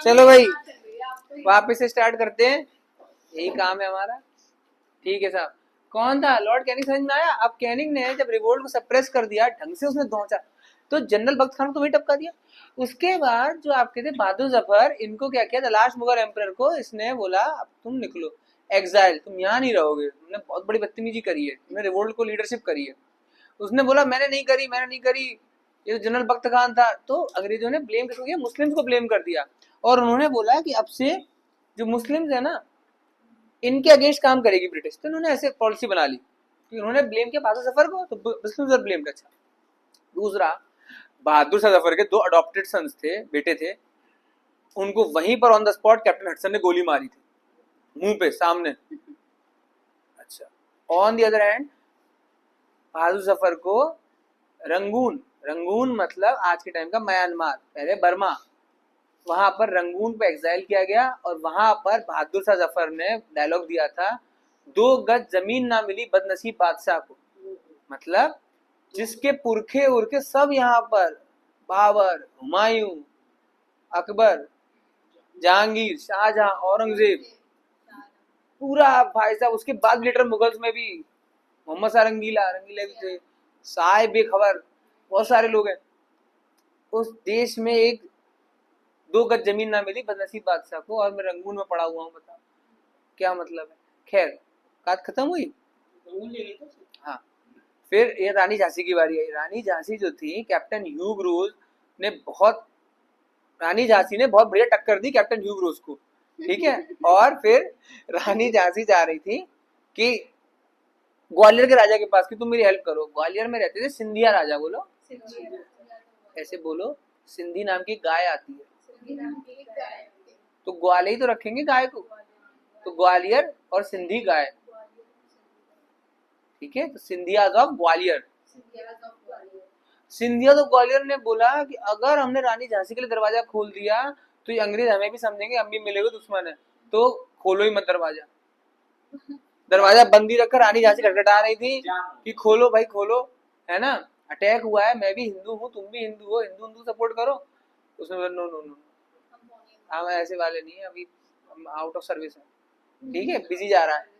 चलो भाई वापस से स्टार्ट करते हैं, यही काम है हमारा। ठीक है साहब। कौन था लॉर्ड कैनिंग, समझ में आया? अब कैनिंग ने जब रिवोल्ट को सप्रेस कर दिया, ढंग से उसने दौचा, तो जनरल बख्त खान को तो वही टपका दिया। उसके बाद जो आपके थे बहादुर जफर, इनको क्या किया, द लास्ट मुगल एम्परर को इसने बोला अब तुम निकलो एग्जाइल, तुम यहाँ नहीं रहोगे, तुमने बहुत बड़ी बदतमीजी करी है, तुमने रिवोल्ट को लीडरशिप करी है। उसने बोला मैंने नहीं करी, मैंने नहीं करी, ये जनरल बख्त खान था। तो अंग्रेजों ने ब्लेम किसको किया, मुस्लिम्स को ब्लेम कर दिया। और उन्होंने बोला कि अब से जो मुस्लिम्स है ना, इनके अगेंस्ट काम करेगी ब्रिटिश। तो उन्होंने ऐसे पॉलिसी बना ली कि उन्होंने ब्लेम किया बहादुर जफर को, तो मुस्लिम्स पर ब्लेम किया। दूसरा, बहादुर शाह जफर के 2 अडॉप्टेड सन्स थे, बेटे थे, उनको वहीं पर on the spot captain Hudson ने गोली मारी थी, मुंह पे सामने। अच्छा, ऑन द अदर हैंड बहादुर जफर को रंगून, रंगून मतलब आज के टाइम का म्यांमार, पहले बर्मा, वहां पर रंगून पे एग्जाइल किया गया। और वहां पर बहादुर शाह जफर ने डायलॉग दिया था, 2 गज जमीन ना मिली बदनसीब बादशाह को। मतलब जिसके पुरखे उरखे सब यहाँ पर, बाबर, हुमायूं, अकबर, जहांगीर, शाहजहां, औरंगजेब, पूरा भाई साहब। उसके बाद लेटर मुगल्स में भी मोहम्मद शाह रंगीला, रंगीला भी थे, साहिब बेखबर, बहुत सारे लोग हैं। उस देश में एक 2 गज जमीन ना मिली बदनसीब बादशाह को, और मैं रंगून में पड़ा हुआ हूँ, बताओ क्या मतलब है। खैर बात खत्म हुई। हाँ, फिर ये रानी झांसी की बारी आई। रानी झांसी जो थी, कैप्टन ह्यू ग्रोज ने बहुत, रानी झांसी ने बहुत बढ़िया टक्कर दी कैप्टन ह्यू ग्रोज को, ठीक है। और फिर रानी झांसी जा रही थी कि ग्वालियर के राजा के पास कि तुम मेरी हेल्प करो। ग्वालियर में रहते थे सिंधिया राजा, बोलो ऐसे बोलो, सिंधी नाम की गाय आती है, तो ग्वाले ही तो रखेंगे गाय को, तो ग्वालियर और सिंधी गाय, ठीक है। तो सिंधिया ऑफ ग्वालियर, सिंधिया तो ग्वालियर ने बोला कि अगर हमने रानी झांसी के लिए दरवाजा खोल दिया तो ये अंग्रेज हमें भी समझेंगे, हम भी मिलेंगे दुश्मन है, तो खोलो ही मत दरवाजा। दरवाजा बंद ही रखकर रानी झांसी खटखटा रही थी कि खोलो भाई खोलो, है ना, अटैक हुआ है, मैं भी हिंदू हूँ, तुम भी हिंदू हो, हिंदू हिंदू सपोर्ट करो। उसने बोला नो नो नो, हम ऐसे वाले नहीं है, अभी आउट ऑफ सर्विस है, ठीक है, बिजी जा रहा है।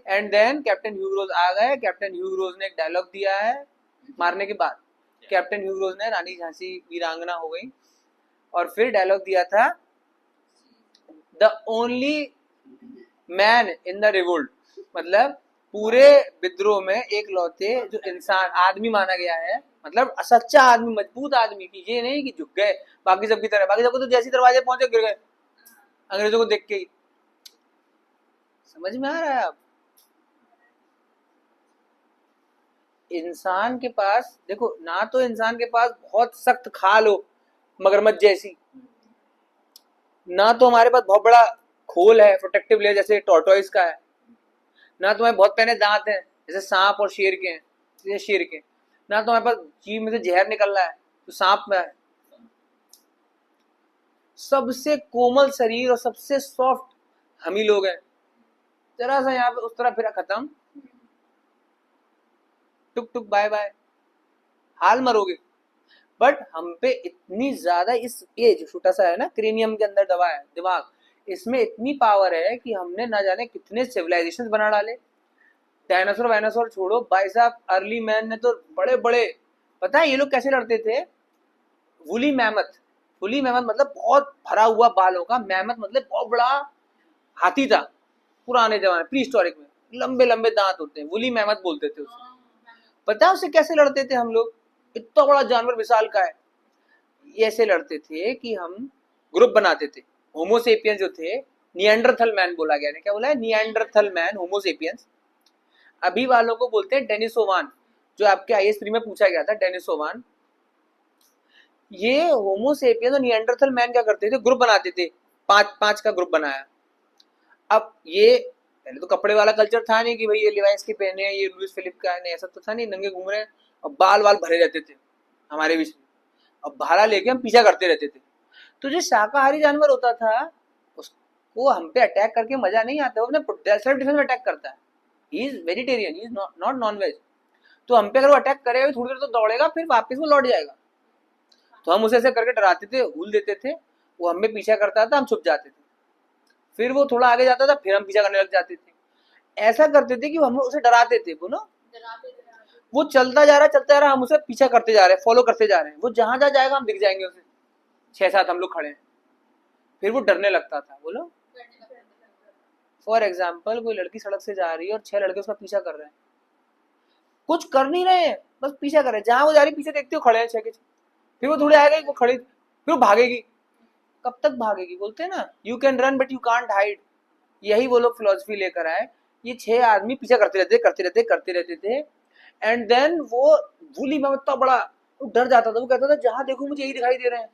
And then captain Hugh Rose आ गए। कैप्टन ह्यू ग्रोज ने एक डायलॉग दिया है मारने के बाद। कैप्टन ह्यू ग्रोज ने, रानी झांसी वीरांगना हो गई, और फिर डायलॉग दिया था, the only man in the revolt, मतलब पूरे विद्रोह में एक लौते जो इंसान आदमी माना गया है, मतलब सच्चा आदमी, मजबूत आदमी, की ये नहीं कि झुक गए बाकी सबकी तरह। बाकी सबको तो जैसे दरवाजे पहुंचे गिर गए अंग्रेजों को देख के ही। समझ में आ रहा है आप? इंसान के पास देखो ना, तो इंसान के पास बहुत सख्त खाल हो मगरमच्छ जैसी, ना तो हमारे पास बहुत बड़ा खोल है प्रोटेक्टिव लेयर जैसे टॉर्टोइस का है, ना तो हमारे बहुत पहने दांत हैं जैसे सांप और शेर के हैं, जैसे शेर के, ना तो हमारे पास जीभ में से जहर निकल रहा है तो सांप में है। सबसे कोमल शरीर और सबसे सॉफ्ट हम ही लोग हैं। जरा सा यहाँ पे उस तरह फिर खत्म, टुक टुक बाय बाय, हाल मरोगे। बट हम पे इतनी ज्यादा, इस ये जो छोटा सा है ना क्रेनियम के अंदर दबा है दिमाग, इसमें इतनी पावर है कि हमने ना जाने कितने सिविलाइजेशन बना डाले। डायनासोर वायनासोर छोड़ो भाई साहब, अर्ली मैन ने तो बड़े बड़े, पता है ये लोग कैसे लड़ते थे? वुली मैमथ, वुली मैमथ मतलब बहुत भरा हुआ बालों का, मैमथ मतलब बहुत बड़ा हाथी था पुराने जमाने प्री हिस्टोरिक में, लंबे लंबे दांत होते हैं, वुली मैमथ बोलते थे उसे। पता है उससे कैसे लड़ते थे हम लोग? इतना बड़ा जानवर विशाल का है, ऐसे लड़ते थे कि हम ग्रुप बनाते थे। होमोसेपियंस जो थे, निएंडरथल मैन बोला गया, क्या बोला है? Neanderthal man, Homo sapiens. अभी वालों को बोलते हैं डेनिसोवान, जो आपके आईएएस प्री में पूछा गया था, डेनिसोवान। ये होमोसेपियंस और निएंडरथल मैन क्या करते थे, ग्रुप बनाते थे, 5-5 का ग्रुप बनाया। अब ये पहले तो कपड़े वाला कल्चर था नहीं कि भाई ये लिवाइस के पहने हैं, ये लुइस फिलिप का है, नहीं ऐसा तो था नहीं, नंगे घूम रहे हैं, और बाल वाल भरे रहते थे हमारे बीच में, और भाला लेके हम पीछा करते रहते थे। तो जो शाकाहारी जानवर होता था उसको हम पे अटैक करके मजा नहीं आता, वो अपने सेल्फ डिफेंस में अटैक करता है। He is vegetarian, he is not non veg. तो हम पे अगर वो अटैक करेगा थोड़ी देर तो दौड़ेगा, फिर वापस वो लौट जाएगा। तो हम उसे ऐसे करके डराते थे, हुल देते थे, वो हमें पीछा करता था, हम छुप जाते थे, फिर वो थोड़ा आगे जाता था, फिर हम पीछा करने लग जाते थे। ऐसा करते थे कि हम उसे डराते थे, बोलो वो चलता जा रहा, हम उसे पीछा करते जा रहे हैं, फॉलो करते जा रहे हैं, वो जहां जहां जाएगा हम दिख जाएंगे उसे, 6-7 हम लोग खड़े हैं, फिर वो डरने लगता था, बोलो। फॉर एग्जाम्पल कोई लड़की सड़क से जा रही है और 6 लड़के उसका पीछा कर रहे हैं, कुछ कर नहीं रहे हैं, बस पीछा कर रहे हैं, जहां वो जा रही पीछे देखते हो खड़े हैं 6 के 6, फिर वो थोड़ी आएगा, वो खड़ी, फिर वो भागेगी, कब तक भागेगी, बोलते हैं ना you can run but you can't hide, यही वो लोग फिलोसफी लेकर आए। ये 6 आदमी पीछा करते रहते थे, एंड देन वो वूली में इतना बड़ा, वो डर जाता था, वो कहता था जहां देखो मुझे यही दिखाई दे रहे हैं,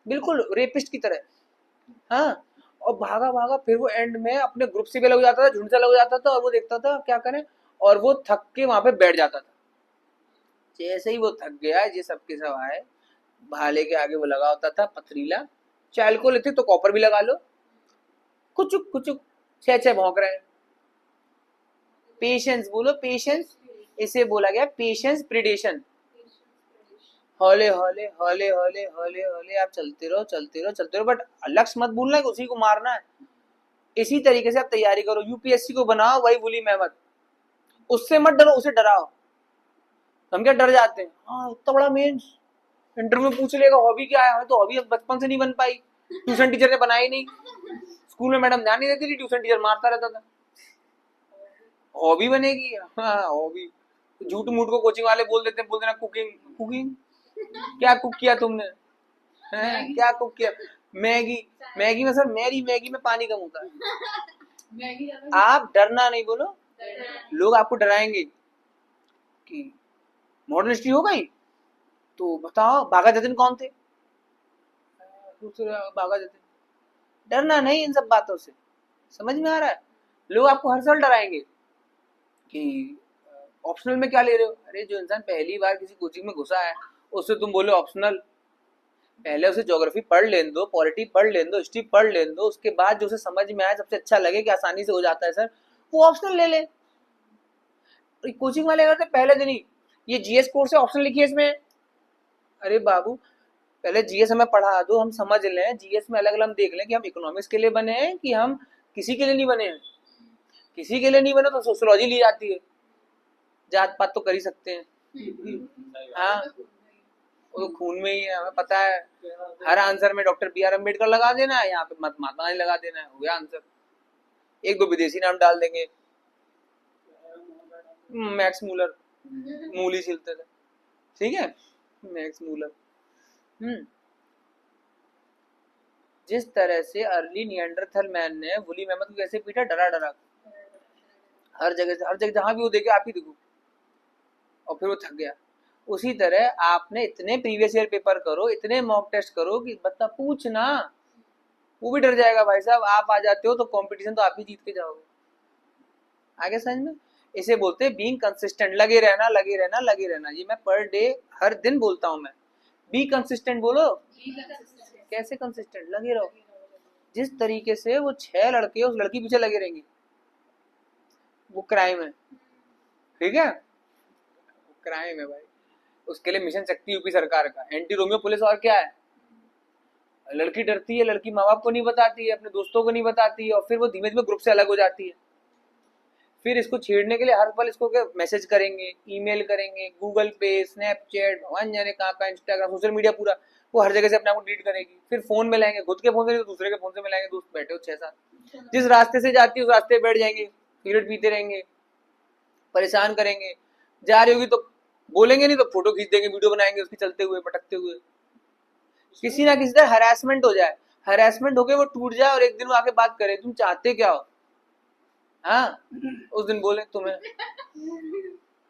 बिल्कुल रेपिस्ट की तरह। हाँ, और भागा भागा, फिर वो एंड में अपने ग्रुप से भी अलग हो जाता था, झुंड से अलग हो जाता था, और वो देखता था क्या करें, और वो थक के वहां पे बैठ जाता था। जैसे ही वो थक गया, ये सबके सब आए, भाले के आगे वो लगा होता था पथरीला, चाय को लेते तो कॉपर भी लगा लो, कुचुक कुचुक 6-6 भौंक रहे हैं। पेशेंस बोलो, पेशेंस, इसे बोला गया पेशेंस प्रिडेशन। हौले हौले हौले हौले हौले हौले आप चलते रहो चलते रहो चलते रहो, बट लक्ष्य मत भूलना कि उसी को मारना है। इसी तरीके से आप तैयारी करो, यूपीएससी को बनाओ वही वली मेहमद, उससे मत डरो, उसे डराओ। हम क्या डर जाते हैं, हाँ इतना बड़ा मेंस इंटरव्यू पूछ लेगा हॉबी क्या है, तो हॉबी बचपन से नहीं बन पाई, ट्यूशन टीचर ने बनाई नहीं, स्कूल में मैडम ध्यान नहीं देती थी, ट्यूशन टीचर मारता रहता था, हॉबी बनेगी। हाँ हॉबी, झूठ मूठ को कोचिंग वाले बोल देते हैं, बोल देना कुकिंग, कुकिंग क्या कुक किया तुमने, हैं क्या कुक किया, मैगी, मैगी में सर मेरी मैगी में पानी कम होता है। आप डरना नहीं, बोलो लोग आपको डराएंगे कि मॉडर्न हिस्ट्री हो गई, तो बताओ बाघा जतिन कौन थे, दूसरे बाघा जतिन, डरना नहीं इन सब बातों से, समझ में आ रहा है। लोग आपको हर साल डराएंगे कि ऑप्शनल में क्या ले रहे हो, अरे जो इंसान पहली बार किसी कोचिंग में घुसा है उससे तुम बोले ऑप्शनल, पहले उसे ज्योग्राफी पढ़ लेने दो, पॉलिटी पढ़ लेने दो, हिस्ट्री पढ़ लेने दो, उसके बाद जो उसे समझ में आए, सबसे अच्छा लगे कि आसानी से हो जाता है सर, वो ऑप्शनल ले ले। कोचिंग वाले करते पहले दिन ही ये जीएस कोर्स है ऑप्शनल लिखिए इसमें, अरे बाबू पहले जीएस हमें पढ़ा दो, हम समझ लें, जीएस में अलग अलग हम देख लें कि हम इकोनॉमिक्स के लिए बने हैं कि हम किसी के लिए नहीं बने हैं, किसी के लिए नहीं बने तो सोशियोलॉजी ली जाती है, जात पात तो कर ही सकते हैं, हाँ वो खून में ही है, हमें पता है, हर आंसर में डॉक्टर बी आर अम्बेडकर लगा देना है, यहाँ पे महात्मा गांधी लगा देना है, हो गया आंसर, एक दो विदेशी नाम डाल देंगे, मैक्स मूलर, मूली छिलते थे, ठीक है, मैक्स मूलर। जिस तरह से अर्ली निएंडरथल मैन ने वुली मेमथ को कैसे पीटा, डरा डरा, हर जगह जहां भी वो देखे आप ही देखो, और फिर वो थक गया। उसी तरह आपने इतने प्रीवियस ईयर पेपर करो, इतने मॉक टेस्ट करो कि बता पूछना, वो भी डर जाएगा भाई साहब, आप आ जाते हो तो कंपटीशन तो आप ही जीत के जाओगे, आगे समझ में। इसे बोलते हैं बीइंग कंसिस्टेंट, लगे रहना लगे रहना लगे रहना, ये मैं पर डे हर दिन बोलता हूँ मैं, बी कंसिस्टेंट बोलो, कैसे कंसिस्टेंट, लगे रहो। जिस तरीके से वो 6 लड़के उस लड़की पीछे लगे रहेंगे, वो क्राइम है, ठीक है, क्राइम है भाई, उसके लिए मिशन शक्ति यूपी सरकार का, एंटी रोमियो पुलिस, और क्या है, लड़की डरती है, लड़की माँ बाप को नहीं बताती है, अपने दोस्तों को नहीं बताती है, और फिर वो धीमे धीमे ग्रुप से अलग हो जाती है, फिर इसको छेड़ने के लिए हर पल इसको क्या मैसेज करेंगे, ईमेल करेंगे, गूगल पे, स्नैपचैट, वन जाने कहाँ, इंस्टाग्राम, सोशल मीडिया पूरा, वो हर जगह से अपने आप को डिलीट करेगी, फिर फोन में लाएंगे, खुद के फोन से नहीं तो दूसरे के फोन से मिलाएंगे, दोस्त बैठे हो 6-7, जिस रास्ते से जाती है उस रास्ते पे बैठ जाएंगे, सिगरेट पीते रहेंगे, परेशान करेंगे, जा रही होगी तो बोलेंगे नहीं तो फोटो खींच देंगे, वीडियो बनाएंगे उसकी चलते हुए पटकते हुए, किसी ना किसी तरह हरासमेंट हो जाए, हरासमेंट होके वो टूट जाए और एक दिन वो आके बात करे तुम चाहते क्या हो, हाँ उस दिन बोले तुम्हें,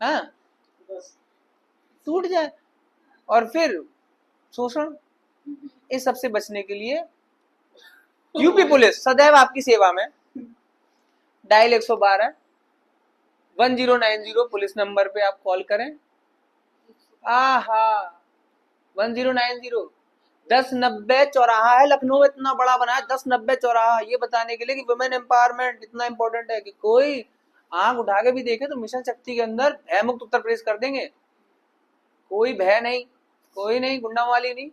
हाँ टूट जाए, और फिर शोषण, इस सबसे बचने के लिए यूपी पुलिस सदैव आपकी सेवा में, डायल 112 1090 पुलिस नंबर पे आप कॉल करें, आहा 1090 1090 चौराहा है लखनऊ, इतना बड़ा बना है 1090 चौराहा, ये बताने के लिए कि वुमेन एम्पावरमेंट इतना इंपॉर्टेंट है कि कोई आंख उठा के भी देखे तो मिशन शक्ति के अंदर भय मुक्त उत्तर प्रदेश कर देंगे, कोई भय नहीं, कोई नहीं, गुंडावाली नहीं,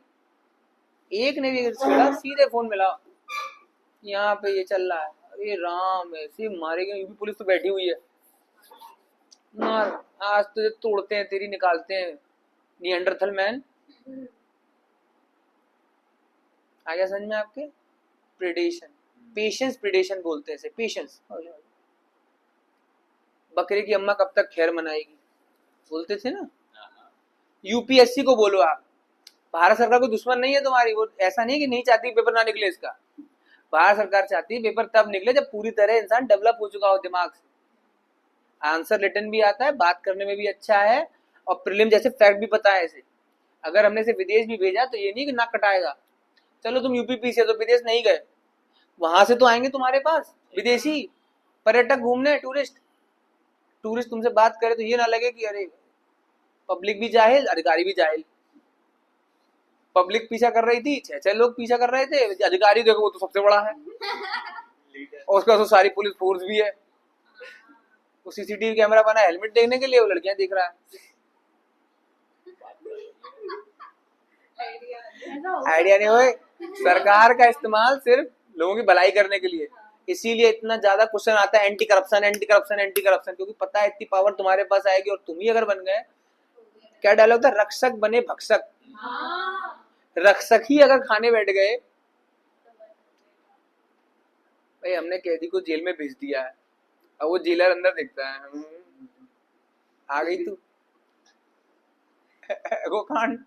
एक ने भी छेड़ा सीधे फोन मिला, यहाँ पे ये चल रहा है, अरे राम ऐसे मारेंगे, यूपी पुलिस तो बैठी हुई है, मार, आज तुझे तोड़ते हैं, तेरी निकालते हैं, निएंडरथल मैन। आ गया समझ में आपके? प्रेडेशन, पेशेंस प्रेडेशन बोलते हैं इसे, पेशेंस। बकरे की अम्मा कब तक खैर मनाएगी, बोलते थे ना। यूपीएससी को बोलो आप, भारत सरकार कोई दुश्मन नहीं है तुम्हारी, वो ऐसा नहीं कि नहीं चाहती पेपर ना निकले इसका। भारत सरकार चाहती है पेपर तब निकले जब पूरी तरह इंसान डेवलप हो चुका हो दिमाग से, आंसर रिटर्न भी आता है, बात करने में भी अच्छा है, और प्रीलिम जैसे फैक्ट भी पता है इसे। अगर हमने इसे विदेश भी भेजा तो ये नहीं कि नाक कटाएगा, चलो तुम यूपी से तो विदेश नहीं गए, वहां से तो आएंगे तुम्हारे पास विदेशी पर्यटक घूमने, टूरिस्ट तुमसे बात करे तो ये ना लगे कि अरे पब्लिक भी जाहिल, अधिकारी भी जाहिल। पब्लिक पीछा कर रही थी, 6 लोग पीछा कर रहे थे, अधिकारी देखो वो तो सबसे बड़ा है, और उसका तो सारी पुलिस फोर्स भी है, वो सीसीटीवी कैमरा बना हेलमेट देखने के लिए, वो लड़कियां देख रहा है। आइडिया नहीं हुए, सरकार का इस्तेमाल सिर्फ लोगों की भलाई करने के लिए, इसीलिए इतना ज्यादा क्वेश्चन आता है anti corruption anti corruption anti corruption, क्योंकि पता है इतनी पावर तुम्हारे पास आएगी और तुम ही अगर बन गए, क्या डायलॉग था, रक्षक बने भक्षक, रक्षक ही अगर खाने बैठ गए, भाई हमने कैदी को जेल में भेज दिया है, अब वो जेलर अंदर देखता है, आ गई तू वो कांड,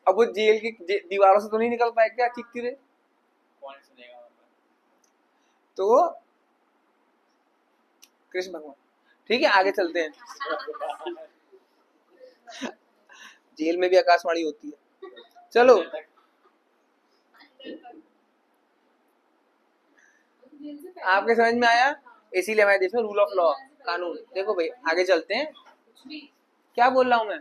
अब वो जेल की दीवारों से तो नहीं निकल पाए, क्या चीखती रहे, कौन सुनेगा। तो कृष्ण भगवान, ठीक है आगे चलते हैं। जेल में भी आकाशवाणी होती है, चलो आपके समझ में आया, इसीलिए हमारे देश में रूल ऑफ लॉ, कानून। देखो भाई आगे चलते हैं, क्या बोल रहा हूं मैं,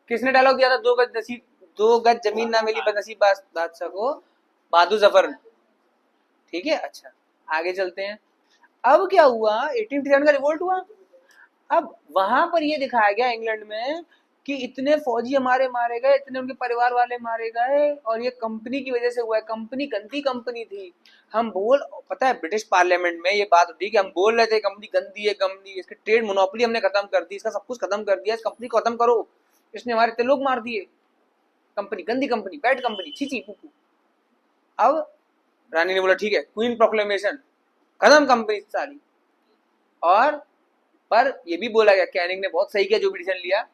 किसने डायलॉग दिया था, 2 गज जमीन ना मिली बदनसीब बादशाह को, बहादुर जफर, ठीक है। अच्छा आगे चलते हैं, अब क्या हुआ, 1857 का रिवोल्ट हुआ, अब वहां पर ये दिखाया गया इंग्लैंड में कि इतने फौजी हमारे मारे गए, इतने उनके परिवार वाले मारे गए, और ये कंपनी की वजह से हुआ है, कंपनी गंदी कंपनी थी, हम पता है ब्रिटिश पार्लियामेंट में ये बात होती है कि हम बोल रहे थे कंपनी गंदी है, कंपनी, इसकी ट्रेड मोनोपोली हमने खत्म कर दी, इसका सब कुछ खत्म कर दिया, इस कंपनी को खत्म करो, इसने हमारे इतने लोग मार दिए, कंपनी गंदी कंपनी, बैड कंपनी, छी पुपू। अब रानी ने बोला ठीक है, क्वीन प्रोक्लेमेशन, खत्म कंपनी सारी, और पर ये भी बोला गया, कैनिंग ने बहुत सही किया जो भी डिसीजन लिया,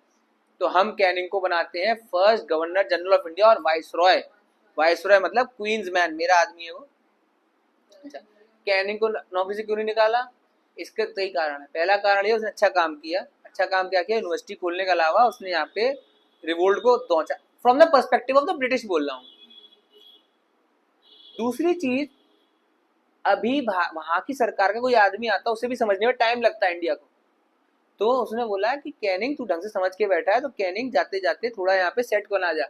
तो हम कैनिंग को बनाते हैं first governor general of India और वाइसरॉय, वाइसरॉय मतलब क्वींस मैन, मेरा आदमी है वो। अच्छा, कैनिंग को नौकरी से क्यों नहीं निकाला, इसके कई कारण है, पहला कारण ये उसने अच्छा काम किया, अच्छा काम क्या किया, यूनिवर्सिटी खोलने के अलावा उसने यहाँ पे रिवोल्ट को दौचा, from the perspective of the British बोल रहा हूँ। दूसरी चीज, अभी वहां की सरकार का कोई आदमी आता, उसे भी समझने में टाइम लगता है इंडिया को, तो उसने बोला कि कैनिंग तू ढंग से समझ के बैठा है, तो कैनिंग जाते जाते थोड़ा यहाँ पे सेट बना जा,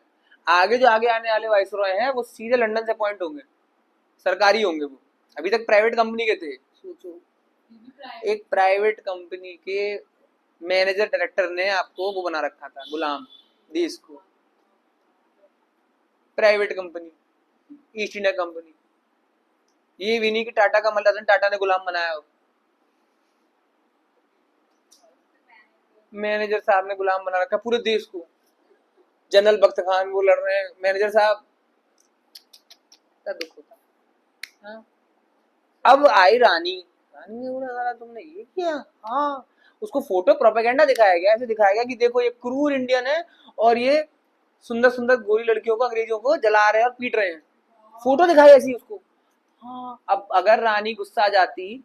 आगे जो आगे आने वाले वाइसरॉय हैं वो सीधे लंदन से अपॉइंट होंगे, सरकारी होंगे, वो अभी तक प्राइवेट कंपनी के थे। सोचो एक प्राइवेट कंपनी के मैनेजर डायरेक्टर ने आपको वो बना रखा था गुलाम देश को, private company, east India company, ये भी नहीं कि टाटा का मल्ल टाटा ने गुलाम बनाया हो, मैनेजर साहब ने गुलाम बना रखा पूरे देश को, जनरल बख्त खान वो लड़ रहे हैं, मैनेजर साहब, क्या दुख होता। हाँ? अब आई रानी, रानी ने बोला तुमने ये किया, हाँ, उसको फोटो प्रोपेगेंडा दिखाया गया, ऐसे दिखाया गया कि देखो ये क्रूर इंडियन है, और ये सुंदर सुंदर गोरी लड़कियों को, अंग्रेजों को जला रहे हैं और पीट रहे हैं, फोटो दिखाई ऐसी उसको। हाँ, अब अगर रानी गुस्सा आ जाती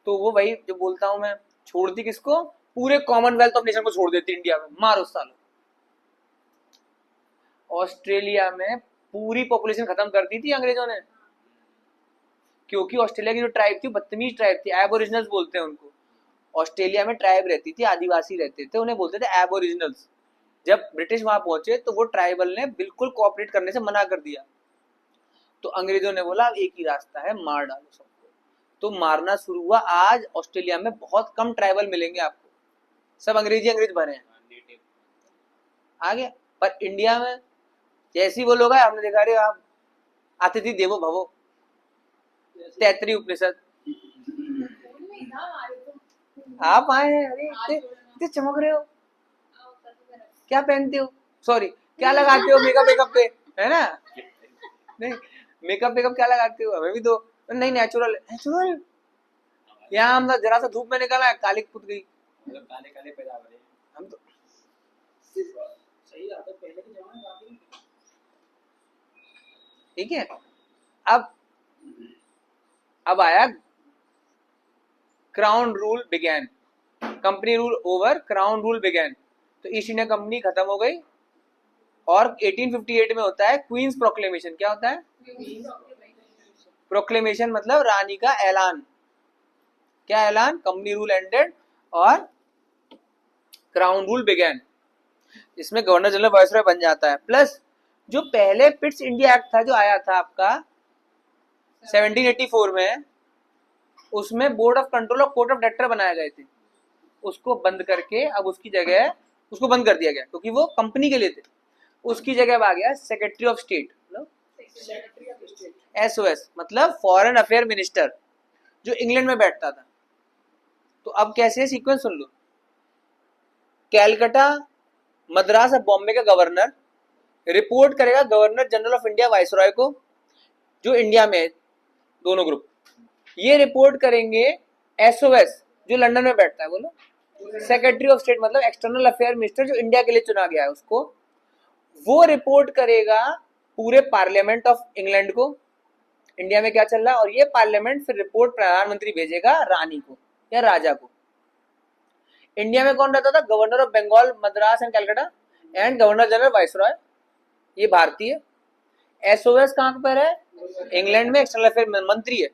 तो वो वही जो बोलता हूं मैं, छोड़ती किसको, पूरे कॉमनवेल्थ ऑफ नेशन को छोड़ देती इंडिया में, मारो सालों। ऑस्ट्रेलिया में पूरी पॉपुलेशन खत्म कर दी थी अंग्रेजों ने, क्योंकि ऑस्ट्रेलिया की जो ट्राइब थी बदतमीज ट्राइब थी, एबोरिजिनल्स बोलते हैं उनको, ऑस्ट्रेलिया में ट्राइब रहती थी, आदिवासी रहते थे, उन्हें बोलते थे एबोरिजिनल्स। जब ब्रिटिश वहां पहुंचे तो वो ट्राइबल ने बिल्कुल कोऑपरेट करने से मना कर दिया, तो अंग्रेजों ने बोला एक ही रास्ता है, मार डालो सबको, तो मारना शुरू हुआ। आज ऑस्ट्रेलिया में बहुत कम ट्राइबल मिलेंगे आपको, सब अंग्रेज भरे हैं, आ गया। पर इंडिया में जैसी बोलोगा हमने देखा रे आप अतिथि देवो भवो, तैतरी उपनिषद। आप आए हैं, अरे इतने चमक रहे हो, क्या पहनते हो, सॉरी क्या लगाते हो मेकअप वेकअप पे, है ना? नहीं मेकअप वेकअप क्या लगाते हो, हमें भी दो। नहीं नेचुरल नेचुरल, यहाँ हम जरा सा धूप में निकला काली पुत गई, काले काले पैदा हो रहे हम तो। सही आदत पहले के जमाने में, ठीक है। अब आया crown rule began, company rule over, crown rule began. तो ईस्ट इंडिया कंपनी खत्म हो गई और 1858 में होता है क्वींस प्रोक्लेमेशन। क्या होता है? प्रोक्लेमेशन मतलब रानी का ऐलान। क्या ऐलान? कंपनी रूल एंडेड और क्राउन रूल बिगैन। इसमें गवर्नर जनरल वायसरॉय बन जाता है। प्लस जो पहले पिट्स इंडिया एक्ट था जो आया था आपका 1784 में, उसमें बोर्ड ऑफ कंट्रोल और कोर्ट ऑफ डायरेक्टर बनाए गए थे। उसको बंद करके अब उसकी जगह उसको बंद कर दिया गया क्योंकि वो कंपनी के लिए थे। उसकी जगह आ गया सेक्रेटरी ऑफ स्टेट, एसओएस मतलब फॉरेन अफेयर मिनिस्टर, जो इंग्लैंड में बैठता था। तो अब कैसे सीक्वेंस सुन लो, कैलकाटा मद्रास और बॉम्बे का गवर्नर रिपोर्ट करेगा governor general of India viceroy को, जो इंडिया में है, दोनों ग्रुप ये रिपोर्ट करेंगे एसओएस जो लंदन में बैठता है, बोलो सेक्रेटरी ऑफ स्टेट मतलब एक्सटर्नल अफेयर मिनिस्टर जो इंडिया के लिए चुना गया है उसको, वो रिपोर्ट करेगा पूरे पार्लियामेंट ऑफ इंग्लैंड को इंडिया में क्या चल रहा है, और ये पार्लियामेंट फिर रिपोर्ट प्रधानमंत्री भेजेगा रानी को या राजा को। इंडिया में कौन रहता था? Governor of Bengal, Madras and Calcutta and governor general viceroy, ये भारतीय। एसओएस कहां पर है? इंग्लैंड में एक्सटर्नल अफेयर मंत्री है।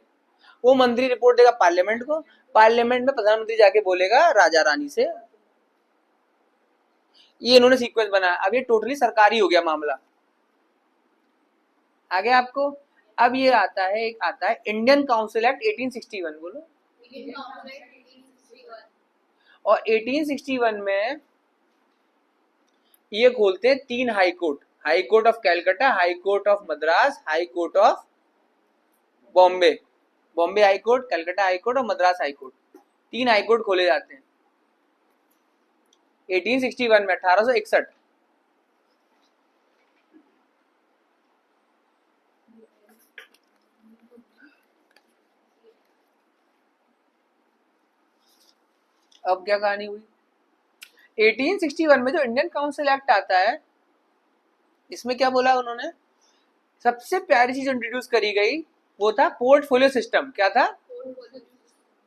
वो मंत्री रिपोर्ट देगा पार्लियामेंट को, पार्लियामेंट में प्रधानमंत्री जाके बोलेगा राजा रानी से। ये इन्होंने सीक्वेंस बनाया। अब ये टोटली सरकारी हो गया मामला। आगे आपको अब ये आता है, एक आता है इंडियन काउंसिल एक्ट 1861, बोलो। और 1861 में ये खोलते हैं 3 high court, high court of Calcutta, high court of Madras, high court of Bombay. Bombay high court, Calcutta high court और Madras high court, 3 high court खोले जाते हैं 1861 में, 1861। अब क्या कहानी हुई? 1861 में जो इंडियन काउंसिल एक्ट आता है, इसमें क्या बोला उन्होंने? सबसे प्यारी चीज इंट्रोड्यूस करी गई वो था पोर्टफोलियो सिस्टम। क्या था?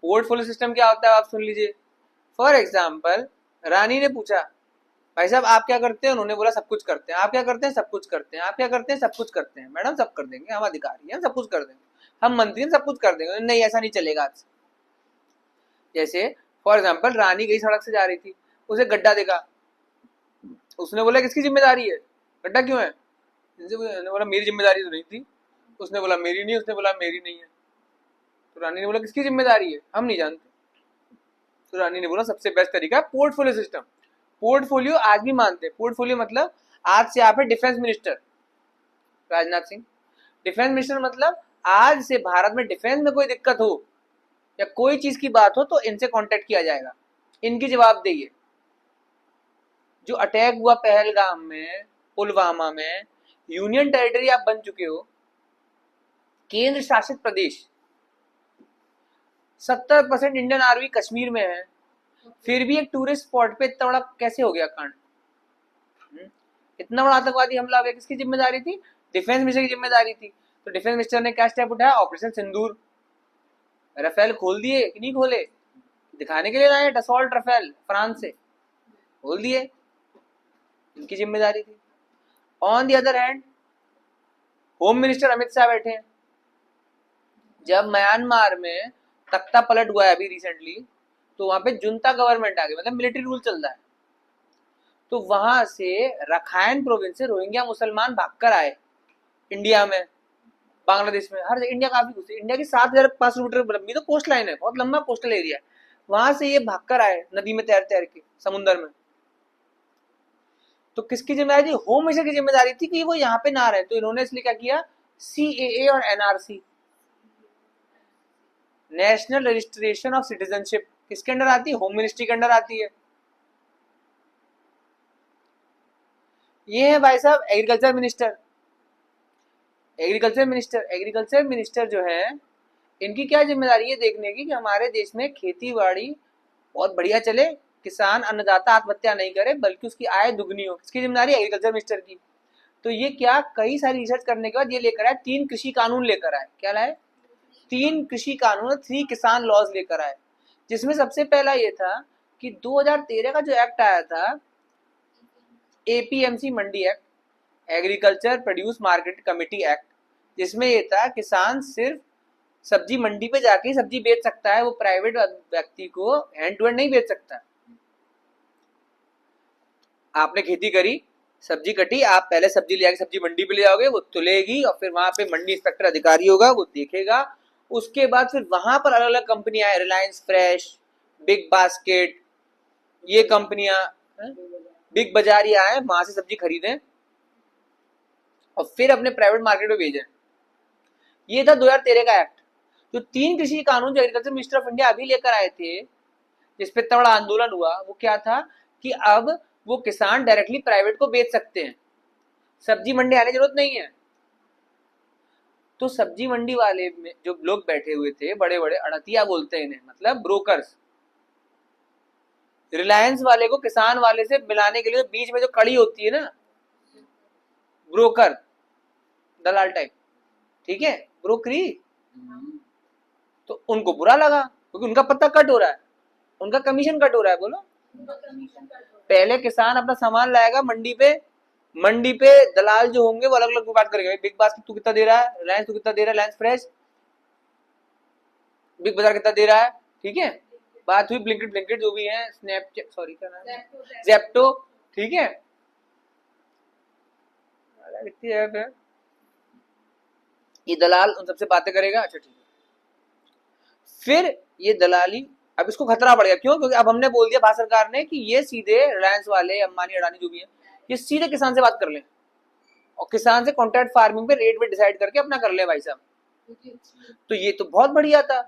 पोर्टफोलियो सिस्टम क्या होता है आप सुन लीजिए। फॉर एग्जाम्पल रानी ने पूछा भाई साहब आप क्या करते हैं? उन्होंने बोला सब कुछ करते हैं। आप क्या करते हैं? सब कुछ करते हैं। आप क्या करते हैं? सब कुछ करते हैं। मैडम सब कर देंगे, हम अधिकारी हैं, सब कुछ कर देंगे, हम मंत्री हैं, सब कुछ कर देंगे। नहीं ऐसा नहीं चलेगा आज। जैसे फॉर एग्जाम्पल रानी गई सड़क से जा रही थी, उसे गड्ढा देखा, उसने बोला किसकी जिम्मेदारी है, गड्ढा क्यों है? उसने बोला मेरी जिम्मेदारी तो नहीं थी। उसने बोला मेरी नहीं, उसने बोला मेरी नहीं है। तो रानी ने बोला किसकी जिम्मेदारी है? हम नहीं जानते। तो रानी ने बोला सबसे बेस्ट तरीका है पोर्टफोलियो सिस्टम। पोर्टफोलियो आज भी मानते हैं। पोर्टफोलियो मतलब आज से आप है defence minister Rajnath Singh. Defence minister मतलब आज से भारत में डिफेंस में कोई दिक्कत हो या कोई चीज की बात हो तो इनसे कांटेक्ट किया जाएगा, इनकी जवाबदेही है। जो अटैक हुआ पहलगाम में, पुलवामा में, यूनियन टेरिटरी आप बन चुके हो, केंद्र शासित प्रदेश, 70% इंडियन आर्मी कश्मीर में है, फिर भी एक टूरिस्ट स्पॉट पे इतना बड़ा कैसे हो गया कांड? इतना बड़ा आतंकवादी हमला हो गया, किसकी जिम्मेदारी थी? डिफेंस मिनिस्टर की जिम्मेदारी थी। तो डिफेंस मिनिस्टर ने क्या स्टेप उठाया? ऑपरेशन सिंदूर। राफेल खोल दिए कि नहीं खोले? दिखाने के लिए लाए डसॉल्ट राफेल फ्रांस से, खोल दिए, इनकी जिम्मेदारी थी। On the other hand home minister Amit Shah बैठे हैं। जब म्यांमार में तख्ता पलट हुआ है अभी रिसेंटली, तो वहां पे जुंता गवर्नमेंट आ गई, मतलब मिलिट्री रूल चल रहा है। तो वहां से रखाइन प्रोविंस से रोहिंग्या मुसलमान भागकर आए इंडिया में, बांग्लादेश में, हर इंडिया काफी घुसे। इंडिया की 7,005 किलोमीटर लंबी तो कोस्ट लाइन है, बहुत लंबा कोस्टल एरिया है। वहां से ये भागकर आए नदी में तैर तैर के, समुन्द्र में। तो किसकी जिम्मेदारी थी? होम मिनिस्टर की जिम्मेदारी थी कि वो यहाँ पे ना रहे, तो इन्होंने इसलिए क्या किया, CAA और NRC, national registration of citizenship, किसके अंडर आती है? होम मिनिस्ट्री के अंडर आती है। ये है भाई साहब एग्रीकल्चर मिनिस्टर। एग्रीकल्चर मिनिस्टर जो है, इनकी क्या जिम्मेदारी है देखने की कि हमारे देश में खेती बाड़ी बहुत बढ़िया चले, किसान अन्नदाता आत्महत्या नहीं करे, बल्कि उसकी आय दुगनी हो। किसकी जिम्मेदारी? एग्रीकल्चर मिनिस्टर की। तो ये क्या, कई सारी रिसर्च करने के बाद ये लेकर आए, 3 कृषि कानून लेकर आए। क्या लाए? 3 कृषि कानून, 3 किसान लॉज लेकर आए, जिसमें सबसे पहला ये था कि 2013 का जो एक्ट आया था, APMC mandi act, agriculture produce market committee act, जिसमें ये था किसान सिर्फ सब्जी मंडी पे जाके सब्जी बेच सकता है, वो प्राइवेट व्यक्ति को हैंड टू हैंड नहीं बेच सकता। आपने खेती करी, सब्जी कटी, आप पहले सब्जी ले आके सब्जी मंडी पे ले जाओगे, वो तुलेगी और फिर वहां पे मंडी इंस्पेक्टर अधिकारी होगा, वो देखेगा। उसके बाद फिर वहां पर अलग अलग कंपनियां आए, रिलायंस फ्रेश, बिग बास्केट, ये कंपनियां, बिग बाजार, ये आए, वहां से सब्जी खरीदें और फिर अपने प्राइवेट मार्केट में भेजें। ये था 2013 का एक्ट। जो 3 कृषि कानून जो एग्रीकल्चर मिनिस्टर ऑफ इंडिया अभी लेकर आए थे, जिसपे तगड़ा आंदोलन हुआ, वो क्या था कि अब वो किसान डायरेक्टली प्राइवेट को बेच सकते हैं, सब्जी मंडी आने की जरूरत नहीं है। तो सब्जी मंडी वाले में जो लोग बैठे हुए थे, बड़े बड़े अड़तिया बोलते हैं इन्हें, मतलब ब्रोकर्स, रिलायंस वाले को किसान वाले से मिलाने के लिए बीच में जो कड़ी होती है ना, ब्रोकर, दलाल टाइप, ठीक है, ब्रोकरी, तो उनको बुरा लगा क्योंकि उनका पत्ता कट हो रहा है, उनका कमीशन कट हो रहा है। बोलो, पहले किसान अपना सामान लाएगा मंडी पे दलाल जो होंगे वो अलग अलग बात करेंगे, बिग बास्केट तू कितना दे रहा है, रिलायंस तू कितना दे रहा है, रिलायंस फ्रेश, बिग बाजार कितना दे रहा है, ठीक है। बात हुई ब्लिंकिट जो भी है, स्नैपचैट, सॉरी क्या नाम है, जेप्टो, ठीक है, कितनी ऐप है, ये दलाल उन सबसे बातें करेगा। अच्छा ठीक है, फिर ये दलाली, अब इसको खतरा पड़ गया, क्यों? क्योंकि अब हमने बोल दिया, भारत सरकार ने, कि ये सीधे रिलायंस वाले, अंबानी अडानी जो भी है, ये सीधे किसान से बात कर लें और किसान से कॉन्ट्रैक्ट फार्मिंग पे रेट वेट डिसाइड करके अपना कर ले भाई साहब। तो ये तो बहुत बढ़िया था,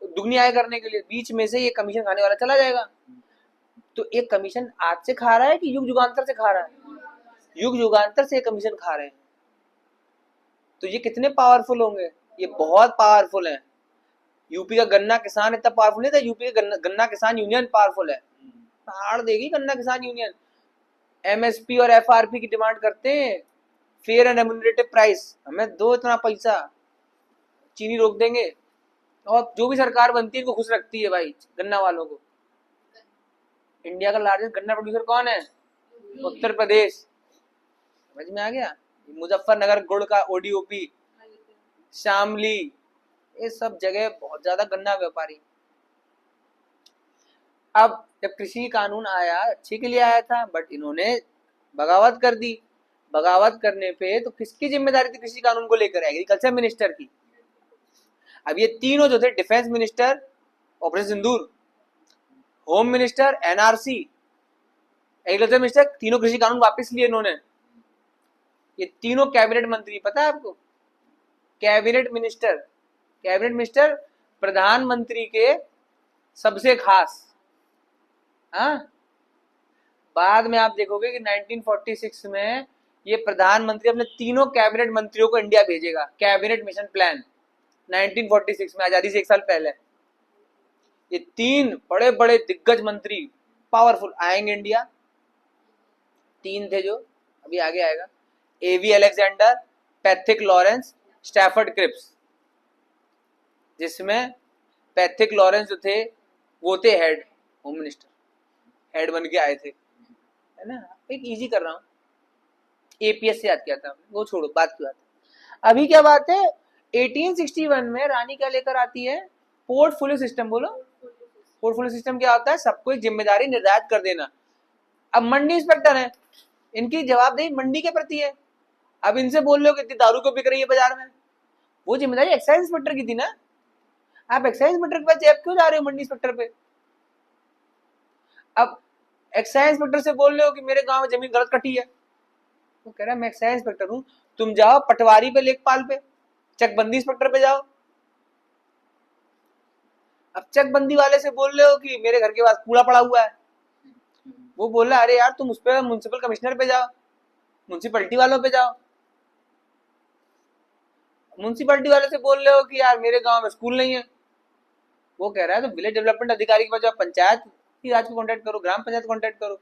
दुगनी आय करने के लिए। बीच में से ये कमीशन खाने वाला चला जाएगा। तो एक कमीशन आज से खा रहा है कि युग युगांतर से खा रहा है? युग युगांतर से कमीशन खा रहे हैं। तो ये कितने पावरफुल होंगे? ये बहुत पावरफुल है। यूपी का गन्ना किसान इतना पावरफुल नहीं था, यूपी का गन्ना किसान यूनियन पावरफुल है। पहाड़ देगी गन्ना किसान यूनियन। MSP और FRP की डिमांड करते हैं, फेयर एंड रेम्यूनरेटिव प्राइस, हमें दो इतना पैसा, चीनी रोक देंगे। और जो भी सरकार बनती है, इनको खुश रखती है भाई, गन्ना वालों को। इंडिया का लार्जेस्ट गन्ना प्रोड्यूसर कौन है? उत्तर प्रदेश। समझ में आ गया? मुजफ्फरनगर गुड़ का ODOP, शामली, ये सब जगह बहुत ज्यादा गन्ना व्यापारी। अब जब कृषि कानून आया, अच्छे के लिए आया था, बट इन्होंने बगावत कर दी। बगावत करने पे तो किसकी जिम्मेदारी थी कृषि कानून को लेकर? एग्रीकल्चर मिनिस्टर की। अब ये तीनों जो थे, defence minister operation Sindoor, home minister NRC, agriculture minister, तीनों कृषि कानून वापस लिए इन्होंने। ये तीनों कैबिनेट मंत्री, पता है आपको? कैबिनेट मिनिस्टर प्रधानमंत्री के सबसे खास। हाँ, बाद में आप देखोगे कि 1946 में ये प्रधानमंत्री अपने तीनों कैबिनेट मंत्रियों को इंडिया भेजेगा, कैबिनेट मिशन प्लान, 1946 में, आजादी से 1 साल पहले। ये 3 बड़े बड़े दिग्गज मंत्री पावरफुल आएंगे इंडिया। 3 थे जो अभी आगे आएगा, AV Alexander, Pethick Lawrence, Stafford Cripps. जिसमें पैथिक लॉरेंस जो थे वो थे हेड, होम मिनिस्टर, हेड बन के आए थे, है ना। एक इजी कर रहा हूँ, APS से याद किया था, वो छोड़ो, बात की बात। अभी क्या बात है, 1861 में रानी क्या लेकर आती है? Portfolio system. बोलो, पोर्टफोलियो सिस्टम क्या होता है? सबको एक जिम्मेदारी निर्धारित कर देना। अब मंडी इंस्पेक्टर है, इनकी जवाबदेही मंडी के प्रति है। अब इनसे बोल लो कि इतनी दारू क्यों बिक रही है बाजार में, वो जिम्मेदारी एक्साइज इंस्पेक्टर की थी ना। आप एक्साइज इंस्पेक्टर के पास जैब क्यों जा रहे हो मंडी इंस्पेक्टर पे? अब एक्साइज इंस्पेक्टर से बोल रहे हो कि मेरे गांव में जमीन गलत कटी है, वो कह रहा है मैं एक्साइज इंस्पेक्टर हूँ, तुम जाओ पटवारी पे, लेखपाल पे, चकबंदी इंस्पेक्टर पे जाओ। अब चकबंदी वाले से बोल रहे हो कि मेरे घर के पास कूड़ा पड़ा हुआ है, वो बोल रहा है अरे यार तुम उस पे म्युनिसिपल कमिश्नर पे जाओ, म्युनिसिपलिटी वालों पे जाओ। म्युनिसिपलिटी वाले से बोल रहे हो कि यार मेरे गांव में स्कूल नहीं है, वो कह रहा है तो विलेज डेवलपमेंट अधिकारी के पास जाओ, पंचायत की राज को कांटेक्ट करो, ग्राम पंचायत को कांटेक्ट करो।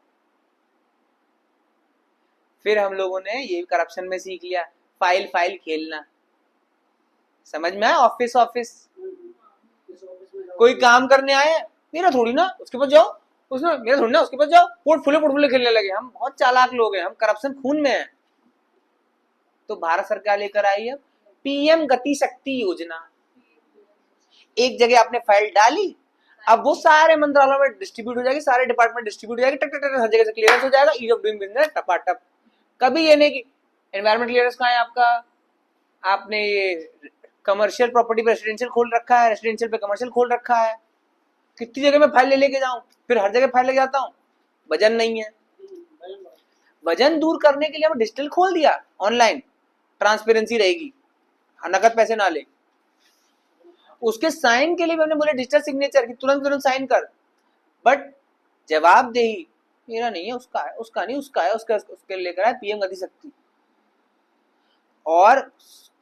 फिर हम लोगों ने ये करप्शन में सीख लिया, फाइल फाइल खेलना। समझ में आया? ऑफिस ऑफिस कोई काम करने आए, मेरा थोड़ी ना, उसके पास जाओ, उसने मेरा थोड़ी ना, उसके पास जाओ, पोर्टफोलियो पोर्टफोलियो खेलने लगे। हम बहुत चालाक लोग हैं, हम करप्शन खून में है। तो भारत सरकार लेकर आई है पीएम गति शक्ति योजना। एक जगह आपने फाइल डाली, अब वो सारे मंत्रालयों में डिस्ट्रीब्यूट हो जाएगी, सारे डिपार्टमेंट डिस्ट्रीब्यूट हो जाएगी, टक टक टक हर जगह से क्लियरेंस हो जाएगा, ईज ऑफ डूइंग बिजनेस टपाटप। कभी ये नहीं कि एनवायरमेंट क्लियरेंस कहाँ है आपका, आपने ये कमर्शियल प्रॉपर्टी पे रेसिडेंशियल खोल रखा है, रेसिडेंशियल पे कमर्शियल खोल रखा है, कितनी जगह मैं फाइल ले लेके जाऊं, फिर हर जगह फाइल लेके जाता हूं, वजन नहीं है। वजन दूर करने के लिए हमने डिजिटल खोल दिया, ऑनलाइन ट्रांसपेरेंसी रहेगी, नकद पैसे ना ले। उसके साइन के लिए भी हमने बोले डिजिटल सिग्नेचर की, तुरंत तुरंत साइन कर, बट जवाबदेही मेरा नहीं है, उसका है, उसका नहीं, उसका है, उसका उसके लेकर है पीएम गति शक्ति। और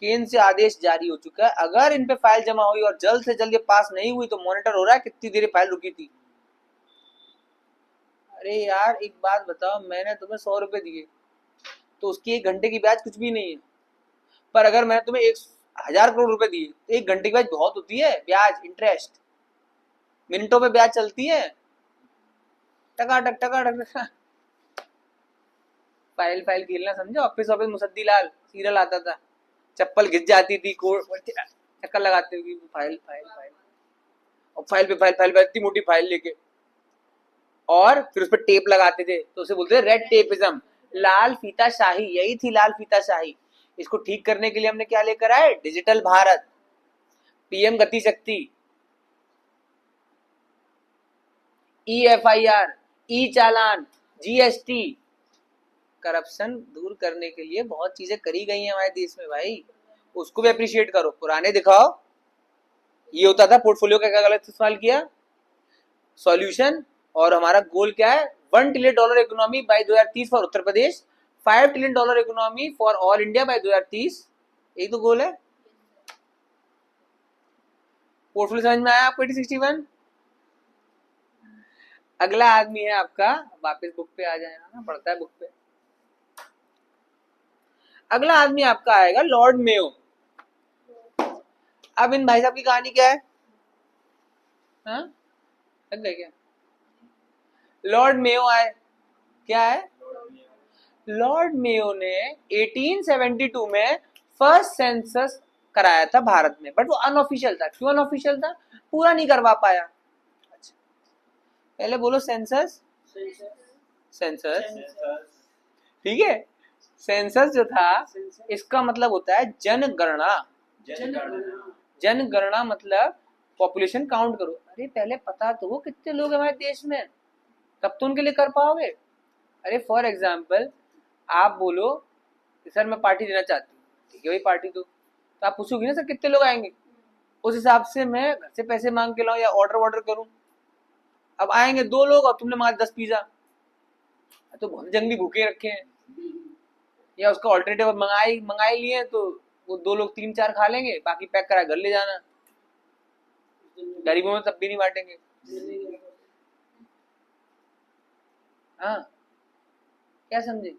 केंद्र से आदेश जारी हो चुका है, अगर इन पे फाइल जमा हुई और जल्द से जल्द ये पास नहीं हुई तो मॉनिटर हो रहा है कितनी देर फाइल रुकी थी। अरे यार एक बात बताओ, मैंने तुम्हें 100 रुपए दिए तो उसकी 1 घंटे की ब्याज कुछ भी नहीं है, पर अगर मैंने तुम्हें 1000 करोड़ रुपए दिए तो 1 घंटे की ब्याज बहुत होती है, ब्याज इंटरेस्ट मिनटों पे ब्याज चलती है, टकाटक टकाटक। फाइल फाइल खेलना समझो, ऑफिस ऑफिस मुसद्दी लाल सीरियल आता था, चप्पल घिस जाती थी, चक्कर लगाते हुए फाइल फाइल फाइल, और फाइल पे फाइल फाइल इतनी मोटी फाइल लेके, और फिर उस पर टेप लगाते थे, तो उसे बोलते थे रेड टेपिज्म, लाल फीता शाही, यही थी लाल फीता शाही। इसको ठीक करने के लिए हमने क्या लेकर आए, डिजिटल भारत, पीएम गति शक्ति, EFIR, ई चालान, जीएसटी। करप्शन दूर करने के लिए बहुत चीजें करी गई हैं हमारे देश में भाई, उसको भी अप्रिशिएट करो, पुराने दिखाओ। ये होता था पोर्टफोलियो का क्या गलत इस्तेमाल किया, सॉल्यूशन। और हमारा गोल क्या है, $1 trillion economy bye 2030 for Uttar Pradesh, $5 trillion economy for all India by 2030, यही तो गोल है। पोर्टफोलियो समझ में आया आपको 8061? अगला आदमी है आपका, वापस बुक पे आ जाएगा ना, पढ़ता है बुक पे। अगला आदमी आपका आएगा लॉर्ड मेयो। अब इन भाई साहब की कहानी क्या है, हाँ लग गए क्या? लॉर्ड मेयो आए, क्या है, लॉर्ड मेयो ने 1872 में फर्स्ट सेंसस कराया था भारत में, बट वो अनऑफिशियल था। क्यों अनऑफिशियल था, पूरा नहीं करवा पाया। अच्छा पहले बोलो सेंसस, सेंसस ठीक है। सेंसस जो था इसका मतलब होता है जनगणना, जनगणना मतलब पॉपुलेशन काउंट करो। अरे पहले पता तो हो कितने लोग हमारे देश में, तब तो उनके लिए कर पाओगे। अरे फॉर एग्जाम्पल आप बोलो कि सर मैं पार्टी देना चाहती हूँ, ठीक है भाई पार्टी दो, तो आप पूछोगे ना सर कितने लोग आएंगे, उस हिसाब से मैं घर से पैसे मांग के लाऊं या ऑर्डर करूं। अब आएंगे 2 लोग और तुमने मांगा 10 पिज्जा, तो बहुत जंगली भूखे रखे हैं, या उसका ऑल्टरनेटिव मंगाई लिए तो वो 2 लोग 3-4 खा लेंगे, बाकी पैक करा घर ले जाना, गरीबों में तब भी नहीं बांटेंगे। हाँ क्या समझे,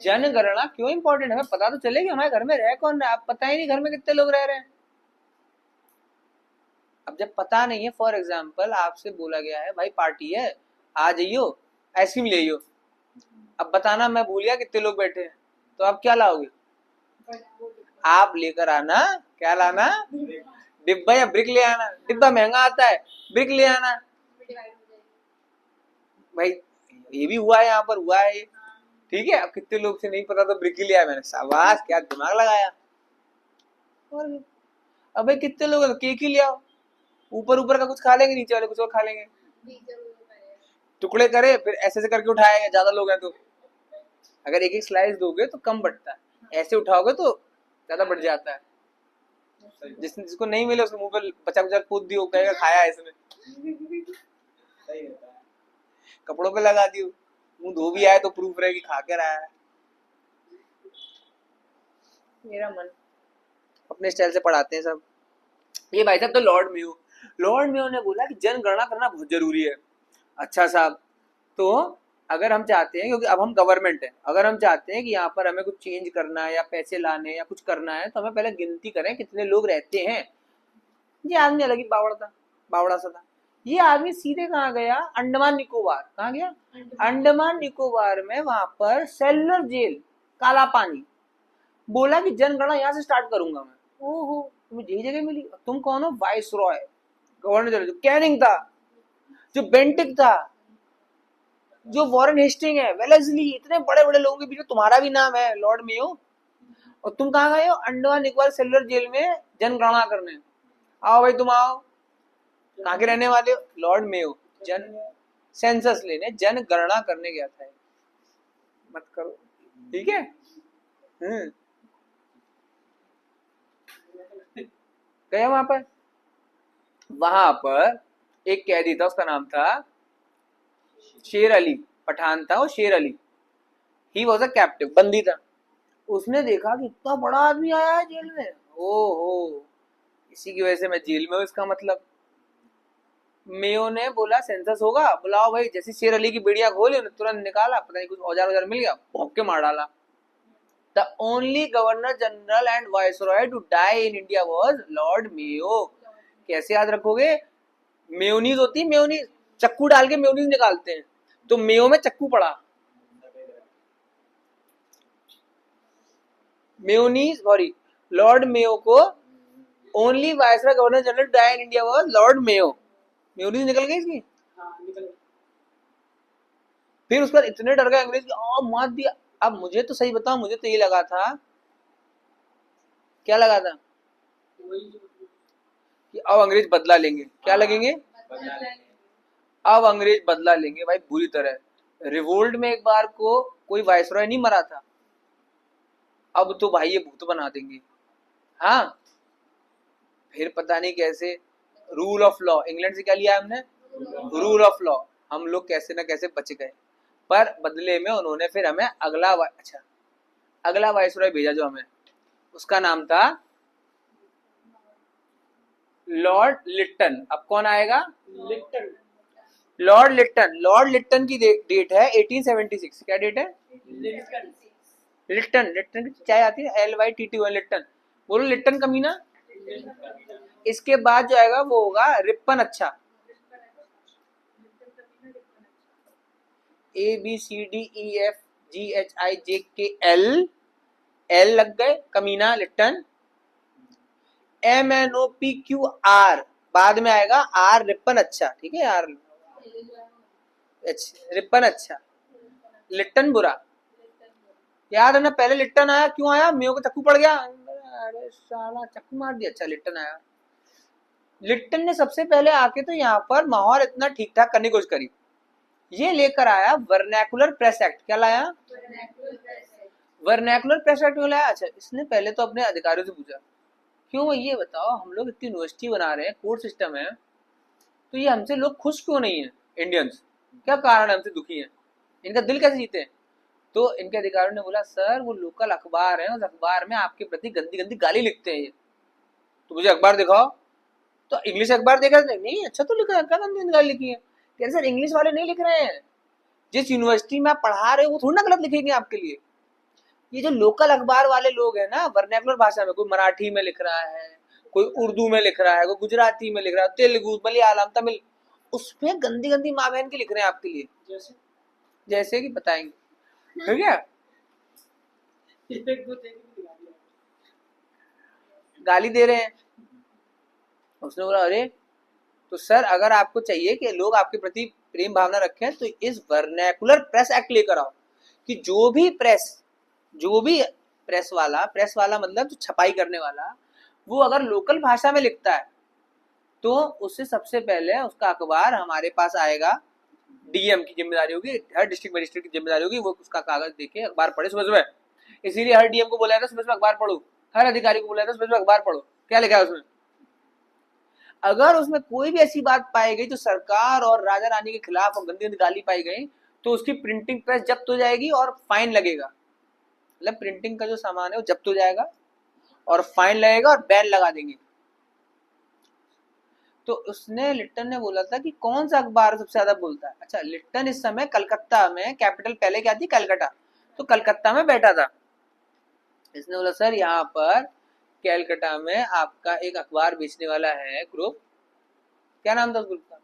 जनगणना क्यों इंपॉर्टेंट है, हमें पता तो चले कि हमारे घर में रह कौन रहा है, आप पता ही नहीं घर में कितने लोग रह रहे हैं। अब जब पता नहीं है, फॉर एग्जाम्पल आपसे बोला गया है भाई पार्टी है आ जाइयो आइसक्रीम ले आइयो, अब बताना मैं भूल गया कितने लोग बैठे हैं, तो आप क्या लाओगे, आप लेकर आना, क्या लाना, डिब्बा या ब्रिक ले आना, डिब्बा महंगा आता है, ब्रिक ले आना। भाई ये भी हुआ है, यहाँ पर हुआ है ये, ठीक है। अब कितने लोग से नहीं पता तो ब्रिक ही लिया मैंने, शाबाश क्या दिमाग लगाया। और अब भाई कितने लोग हैं तो केक ही ले आओ, ऊपर ऊपर का कुछ खा लेंगे, नीचे वाले कुछ और खा लेंगे। टुकड़े करे फिर ऐसे ऐसे करके उठाएगा, ज्यादा लोग हैं तो। अगर एक एक स्लाइस दोगे तो कम बढ़ता है, ऐसे उठाओगे तो ज्यादा बढ़ जाता है। जिसको नहीं मिले उसके मुंह पे बचा बचा कूद दियो, कहेगा खाया है इसने। कपड़ों पे लगा दियो, मुंह धो भी आए तो प्रूफ रहे कि खा के रहा है। मेरा मन, अपने स्टाइल से पढ़ाते हैं सब। ये भाई साहब तो लॉर्ड मेयो ने बोला कि जनगणना करना बहुत जरूरी है। अच्छा साहब, तो अगर हम चाहते हैं, क्योंकि अब हम गवर्नमेंट है, अगर हम चाहते हैं कि यहाँ पर हमें कुछ चेंज करना है या पैसे लाने या कुछ करना है, तो हमें पहले गिनती करें कितने लोग रहते हैं। ये आदमी अलग ही बावड़ा सा था। ये आदमी सीधे कहाँ गया, अंडमान निकोबार। कहाँ गया? अंडमान निकोबार में, वहां पर सेलुलर जेल, काला पानी। बोला कि जनगणना यहाँ से स्टार्ट करूंगा मैं। ओहो, तुम्हें यही जगह मिली? तुम कौन हो? Vice Roy, governor general. जो कैनिंग था, जो बेंटिक था, जो वॉरेन हेस्टिंग है, वेलेस्ली, इतने बड़े बड़े लोगों के बीच में तुम्हारा भी नाम है, लॉर्ड मेयो। और तुम कहाँ गए हो? अंडमान निकोबार सेलुलर जेल में जनगणना करने। आओ भाई, तुम आओ। कहाँ के रहने वाले हो? Lord Mayo. सेंसस लेने, जनगणना करने गया था। मत करो, ठीक है। गया वहां पर एक कैदी था, उसका नाम था शेर अली। पठान था वो, शेर Ali. He was a captive, बंदी था। उसने देखा कि इतना बड़ा आदमी आया है जेल में, ओहो, इसी की वजह से मैं जेल में हूं, इसका मतलब। मेयो ने बोला सेंसस होगा, बुलाओ भाई। जैसे शेर अली की बेड़िया खोली, उन्हें तुरंत निकाला, पता नहीं कुछ औजार मिल गया, भौंक के मार डाला। The only Governor General and Viceroy to die in India was Lord Mayo. कैसे याद रखोगे? मेयोनीज होती है, मेयोनीज, चक्कू डाल के मेयोनीज निकालते हैं, तो मेयो में चक्कू पड़ा। मेयोनीज, सॉरी, लॉर्ड मेयो को only viceroy governor general die in India was Lord Mayo. Mayonnaise निकल गई इसकी। फिर उसका इतने डर गए अंग्रेज, मार दिया। अब मुझे तो सही बताओ, मुझे तो ये लगा था, क्या लगा था कि अब अंग्रेज बदला लेंगे। क्या लगेंगे? अब अंग्रेज बदला लेंगे भाई, बुरी तरह। रिवोल्ट में एक बार को कोई वायसरॉय नहीं मरा था, अब तो भाई ये भूत बना देंगे। हाँ, फिर पता नहीं कैसे रूल ऑफ लॉ, इंग्लैंड से क्या लिया हमने? Rule of law. हम लोग कैसे ना कैसे बच गए, पर बदले में उन्होंने फिर हमें अगला वायसरॉय भेजा जो हमें, उसका नाम था लॉर्ड लिट्टन। अब कौन आएगा? लिट्टन। लॉर्ड लिट्टन की डेट है 1876। क्या डेट है? लिट्टन। लिट्टन की चाय आती है, LYTTON, लिट्टन। बोलो लिट्टन कमीना। इसके बाद जो आएगा वो होगा रिप्पन अच्छा। ABCDEFGHIJKL, एल लग गए, कमीना, लिट्टन। MNOPQR, बाद में आएगा R, रिप्पन अच्छा। ठीक है, R रिप्पन अच्छा, लिट्टन बुरा। याद है ना, पहले लिट्टन आया, क्यों आया? मेयो को चक्कू पड़ गया, अरे साला चक्कू मार दिया। अच्छा, लिट्टन आया। लिट्टन ने सबसे पहले आके तो यहाँ पर माहौल इतना ठीक ठाक करने की कोशिश करी। ये लेकर आया वर्नैकुलर प्रेस एक्ट। क्या लाया? वर्नैकुलर प्रेस एक्ट में लाया। अच्छा, इसने पहले तो अपने अधिकारियों से पूछा, क्यों ये बताओ, हम लोग इतनी यूनिवर्सिटी बना रहे हैं, कोर्ट सिस्टम है, तो ये हमसे लोग खुश क्यों नहीं है? इंडियंस क्या कारण है हमसे दुखी है? इनका दिल कैसे जीते? तो इनके अधिकारियों ने बोला, सर वो लोकल अखबार है, उस अखबार में आपके प्रति गंदी गंदी गाली लिखते हैं ये, तो मुझे अखबार दिखाओ। तो इंग्लिश अखबार देखा? नहीं, अच्छा तो लिखा है, क्या गंदी गंदी गाली लिखी है? कह सर इंग्लिश वाले नहीं लिख रहे हैं, जिस यूनिवर्सिटी में आप पढ़ा रहे हो वो थोड़ी ना गलत लिखेंगे आपके लिए। ये जो लोकल अखबार वाले लोग हैं ना, वर्नैकुलर भाषा में, कोई मराठी में लिख रहा है, कोई उर्दू में लिख रहा है, कोई गुजराती में लिख रहा है, तेलुगु, मलयालम, तमिल, उसमें गंदी गंदी माँ बहन की लिख रहे हैं आपके लिए। जैसे कि बताएंगे, ठीक है? गाली दे रहे हैं। उसने बोला, अरे तो सर अगर आपको चाहिए कि लोग आपके प्रति प्रेम भावना रखें, तो इस वर्नैकुलर प्रेस एक्ट लेकर आओ, कि जो भी प्रेस वाला मतलब जो छपाई करने वाला, वो अगर लोकल भाषा में लिखता है तो उससे सबसे पहले उसका अखबार हमारे पास आएगा, डीएम की जिम्मेदारी होगी, हर डिस्ट्रिक्ट मजिस्ट्रेट की जिम्मेदारी होगी, वो उसका कागज देके अखबार पढ़े सुबह सुबह। इसीलिए हर डीएम को बोला जाता है सुबह सुबह अखबार पढ़ो, हर अधिकारी को बोला जाता है सुबह सुबह अखबार पढ़ो। क्या लिखा है उसमें? अगर उसमें कोई भी ऐसी बात पाई गई जो सरकार और राजा रानी के खिलाफ और गंदी गंदी गाली पाई गई, तो उसकी प्रिंटिंग प्रेस जब्त हो जाएगी और फाइन लगेगा। मतलब प्रिंटिंग का जो सामान है वो जब्त हो जाएगा और फाइन लगेगा और बैन लगा देंगे। तो उसने, लिट्टन ने बोला था कि कौन सा अखबार सबसे ज्यादा बोलता है। अच्छा, लिट्टन इस समय कलकत्ता में, कैपिटल पहले क्या थी? कलकत्ता, तो कलकत्ता में बैठा था। इसने बोला सर यहाँ पर कलकत्ता में आपका एक अखबार बेचने वाला है ग्रुप, क्या नाम था उस ग्रुप का?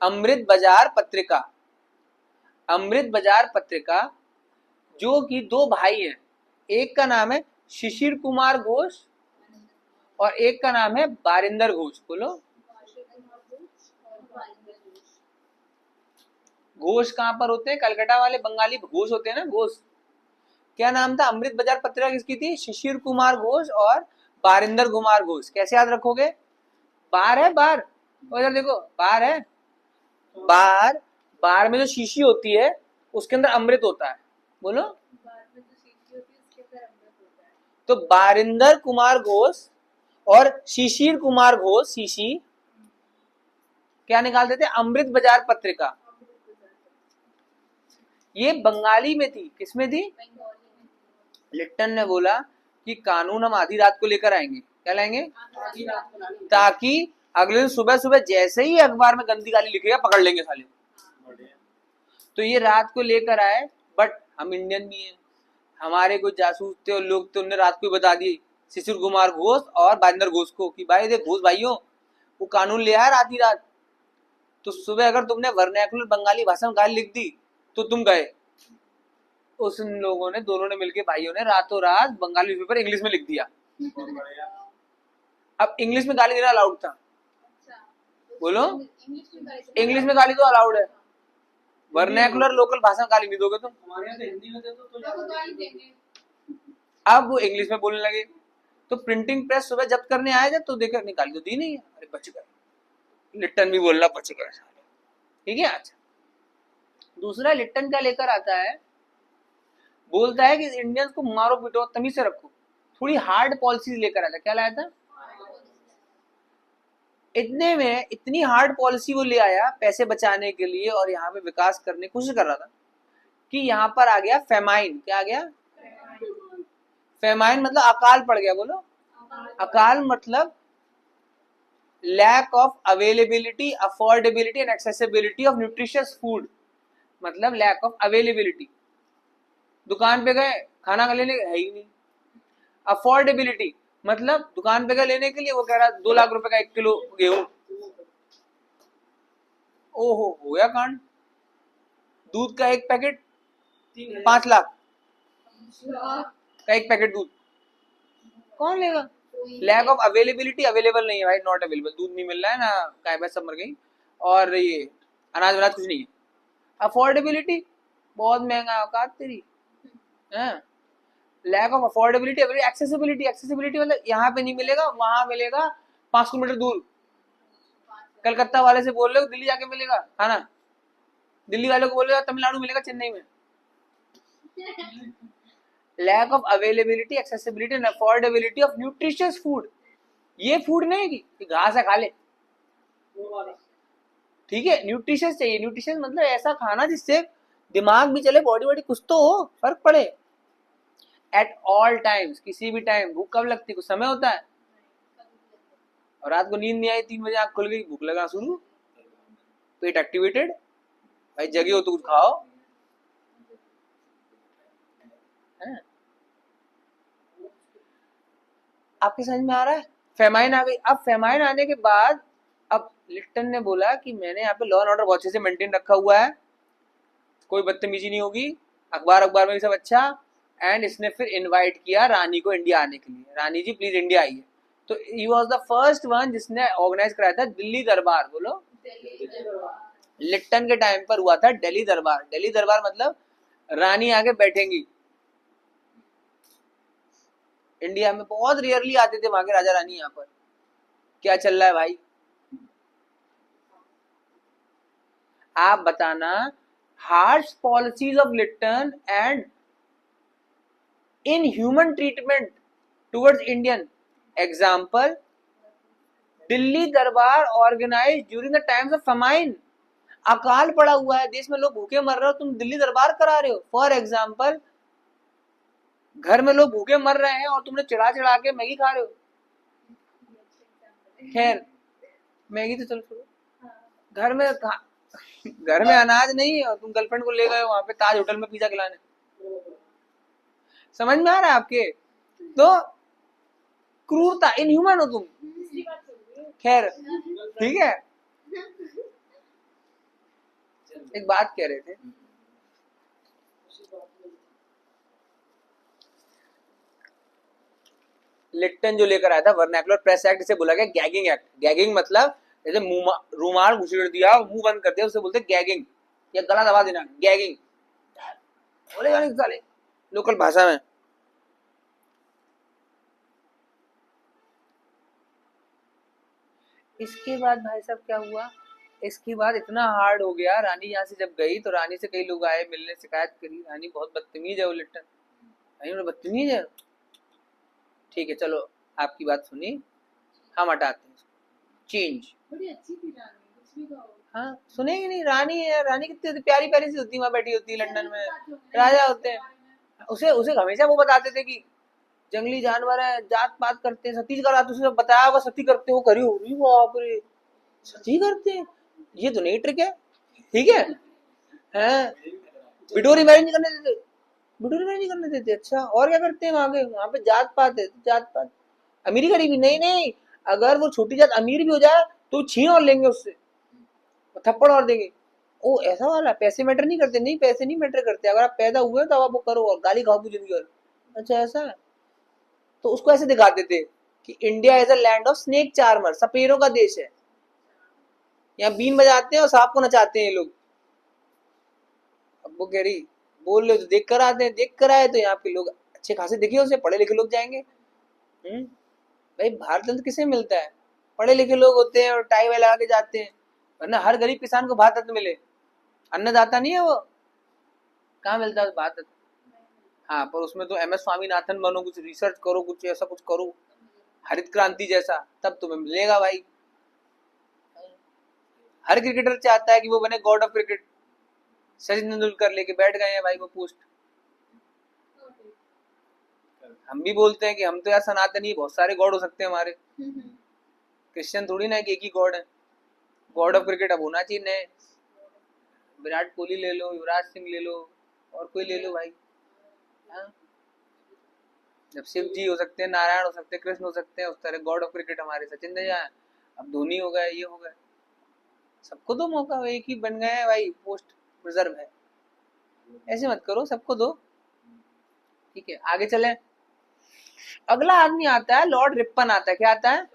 अमृत बाजार पत्रिका। अमृत बाजार पत्रिका, जो कि दो भाई हैं, एक का नाम है शिशिर कुमार घोष और एक का नाम है बारिंदर घोष। बोलो, घोष कहाँ पर होते हैं? कलकत्ता वाले बंगाली घोष होते हैं ना, घोष। क्या नाम था? अमृत बाजार पत्रिका किसकी थी? शिशिर कुमार घोष और बारिंदर कुमार घोष। कैसे याद रखोगे? बार है, बार, इधर देखो, बार है, बार, बार में जो शीशी होती है उसके अंदर अमृत होता है। बोलो, तो बारिंदर कुमार घोष और शिशिर कुमार घोष, शीशी क्या निकालते थे? अमृत बाजार पत्रिका। ये बंगाली में थी, किसमें थी? लिट्टन ने बोला कि कानून हम आधी रात को लेकर आएंगे। क्या लाएंगे? ताकि अगले दिन सुबह सुबह जैसे ही अखबार में गंदी गाली लिखेगा पकड़ लेंगे साले। तो ये रात को लेकर आए, बट हम इंडियन भी हैं, हमारे कुछ जासूस थे और लोग थे, उन्होंने रात को बता दिए शिशिर कुमार घोष और बारिंदर घोष को कि भाई देख घोष भाइयों, वो कानून ले आया आधी रात, तो सुबह अगर तुमने वर्नैकुलर बंगाली भाषा में गाली लिख दी तो तुम गए। उस लोगों ने, दोनों ने मिलके, भाइयों ने रातों रात बंगाली पेपर इंग्लिश में लिख दिया। अब इंग्लिश में गाली देना अलाउड था। बोलो, इंग्लिश में गाली तो अलाउड है, वर्नैकुलर लोकल भाषा में गाली नहीं दोगे तुम। अब वो इंग्लिश में बोलने लगे, तो प्रिंटिंग प्रेस सुबह जब्त करने आए जब, तो देखा निकाली तो दी नहीं है। अरे बच गए, लिट्टन भी बोल रहा बच गए। ठीक है। अच्छा, दूसरा लिट्टन क्या लेकर आता है? बोलता है कि इंडियंस को मारो पीटो, तमीज से रखो, थोड़ी हार्ड पॉलिसीज लेकर आता है। क्या लाया था? इतने में इतनी हार्ड पॉलिसी वो ले आया पैसे बचाने के लिए और यहाँ पे विकास करने की कोशिश कर रहा था कि यहाँ पर आ गया फेमाइन। क्या आ गया? फेमाइन मतलब अकाल पड़ गया। बोलो, अकाल मतलब lack of availability, affordability and accessibility of nutritious food. मतलब लैक ऑफ अवेलेबिलिटी, दुकान पे गए खाना का लेने है ही नहीं। अफोर्डेबिलिटी मतलब दुकान पे गए लेने के लिए, वो कह रहा 2 लाख रुपए का 1 किलो गेहूं। ओहो, हो गया कांड। दूध का एक पैकेट 5 लाख का एक पैकेट दूध, कौन लेगा? लैक ऑफ अवेलेबिलिटी, अवेलेबल नहीं है भाई, नॉट अवेलेबल, दूध नहीं मिल रहा है ना, गाय भैंस सब मर गई और ये अनाज वनाज कुछ नहीं है। अफोर्डेबिलिटी, बहुत महंगा औकात तेरी है। Lack of affordability, accessibility, accessibility मतलब यहाँ पे नहीं मिलेगा, वहां मिलेगा 5 किलोमीटर दूर। कलकत्ता वाले से बोल रहे हो दिल्ली जाके मिलेगा खाना, दिल्ली वाले को बोलेगा तमिलनाडु मिलेगा, चेन्नई में। Lack of availability, accessibility and affordability of nutritious food. ये फूड नहीं कि घास है खा ले, ठीक है, न्यूट्रिशियस चाहिए। न्यूट्रिशियस मतलब ऐसा खाना जिससे दिमाग भी चले, बॉडी बॉडी कुछ तो हो, फर्क पड़े। एट ऑल टाइम्स, किसी भी टाइम। भूख कब लगती है? कुछ समय होता है। और रात को नींद नहीं आई, 3 बजे आंख खुल गई, भूख लगा शुरू, पेट एक्टिवेटेड, भाई जगे हो तो कुछ खाओ है? आपकी समझ में आ रहा है? फेमाइन आ गई। अब फेमाइन आने के बाद अब लिट्टन ने बोला कि मैंने यहाँ पे लॉ एंड ऑर्डर बहुत अच्छे से मेंटेन रखा हुआ है, कोई बदतमीजी नहीं होगी, अखबार में भी सब अच्छा। एंड इसने फिर इनवाइट किया रानी को इंडिया आने के लिए, रानी जी प्लीज इंडिया आइए। तो he was the first one जिसने ऑर्गेनाइज कराया था दिल्ली दरबार। बोलो, लिट्टन के टाइम पर हुआ था दिल्ली दरबार। दिल्ली दरबार मतलब रानी आके बैठेंगी। इंडिया में बहुत रेयरली आते थे वहां के राजा रानी, यहाँ पर क्या चल रहा है भाई। आप बताना harsh policies of Lytton and inhuman treatment towards Indian. Example, Delhi Darbar organise during the times of famine. अकाल पड़ा हुआ है, देश में लोग भूखे मर रहे हो, तुम दिल्ली दरबार करा रहे हो। फॉर एग्जाम्पल, घर में लोग भूखे मर रहे हैं और तुमने चिढ़ा चिढ़ा के मैगी खा रहे हो। खैर, मैगी तो चलो छोड़ो, घर में अनाज नहीं है और तुम गर्लफ्रेंड को ले गए वहां पे ताज होटल में पिज्जा खिलाने। समझ में आ रहा है आपके? तो क्रूरता, इनह्यूमन हो तुम। खैर, ठीक है, एक बात कह रहे थे, लिप्टन जो लेकर आया था वर्नाकुलर प्रेस एक्ट, इसे बोला गया गैगिंग एक्ट। गैगिंग मतलब जैसे रूमाल घुसेड़ दिया, मुंह बंद कर दिया, उसे बोलते गैगिंग, या गला दबा देना, गैगिंग बोले यानी साले लोकल भाषा में। इसके बाद भाई साहब क्या हुआ, इसके बाद इतना हार्ड हो गया, रानी यहाँ से जब गई तो रानी से कई लोग आए मिलने, शिकायत करी, रानी बहुत बदतमीज है वो लिप्टन। रानी बदतमीज है, ठीक है चलो आपकी बात सुनी, हम हटाते हैं, चेंज। बड़ी अच्छी थी रानी, कुछ भी कहो। हाँ, सुनेगी नहीं, रानी है, रानी कितनी प्यारी प्यारी सी होती है, वहां बैठी होती है लंदन में, राजा होते हैं। उसे हमेशा वो बताते थे कि जंगली जानवर है, जात पात करते हैं, सती करा, तुझे बताया वो सती करते हो, करी होगी बाप रे, सती करते हैं, ये तो नहीं ट्रिक है, ठीक है, हैं बिडोरी मैरिज नहीं करने देते, बिडोरी मैरिज नहीं करने देते, अच्छा और क्या करते हैं वहां पे जात पात है, जात पात, अमीरी गरीबी नहीं नहीं, अगर वो छोटी जात अमीर भी हो जाए तो छीन और लेंगे उससे, थप्पड़ और देंगे। ओ ऐसा वाला, पैसे मैटर नहीं करते, नहीं पैसे नहीं मैटर करते, अगर आप पैदा हुए तो आप वो करो और गाली खाओ पूरी जिंदगी। अच्छा ऐसा है, तो उसको ऐसे दिखाते थे कि India is a land of snake charmer, सपेरों का देश है, यहाँ बीन बजाते हैं और सांप को नचाते हैं ये लोग। अब वो कह रही बोल रहे तो देख कर आते हैं, देख कर आए तो यहाँ पे लोग अच्छे खासे दिखे, उसे पढ़े लिखे लोग जाएंगे। भाई भारत रत्न किसे मिलता है, पढ़े लिखे लोग होते हैं और टाई वाई लगा के जाते हैं, वरना हर गरीब किसान को भारत रत्न मिले, अन्नदाता नहीं है वो, कहाँ मिलता है भारत रत्न। हाँ, पर उसमें तो MS स्वामीनाथन बनो, कुछ रिसर्च करो, कुछ ऐसा कुछ करो, हरित क्रांति जैसा, तब तुम्हें मिलेगा भाई। हर क्रिकेटर चाहता है कि वो बने God of cricket, Sachin Tendulkar लेके बैठ गए हैं भाई वो पोस्ट। हम भी बोलते हैं कि हम तो यार सनातनी, बहुत सारे गॉड हो सकते हैं हमारे, क्रिश्चियन थोड़ी ना कि एक ही गॉड है, गॉड ऑफ क्रिकेट अब होना चाहिए नए, विराट कोहली ले लो, युवराज सिंह ले लो, और कोई ले लो भाई। हाँ, जब शिव जी हो सकते हैं, नारायण हो सकते हैं, कृष्ण हो सकते हैं, उस तरह गॉड ऑफ क्रिकेट हमारे सचिन ने जाए, अब धोनी हो गए, ये हो गए, सबको दो मौका, एक ही बन गए हैं भाई, पोस्ट रिजर्व है, ऐसे मत करो, सबको दो, ठीक है। आगे चले, अगला आदमी आता है लॉर्ड रिपन आता है, क्या आता है,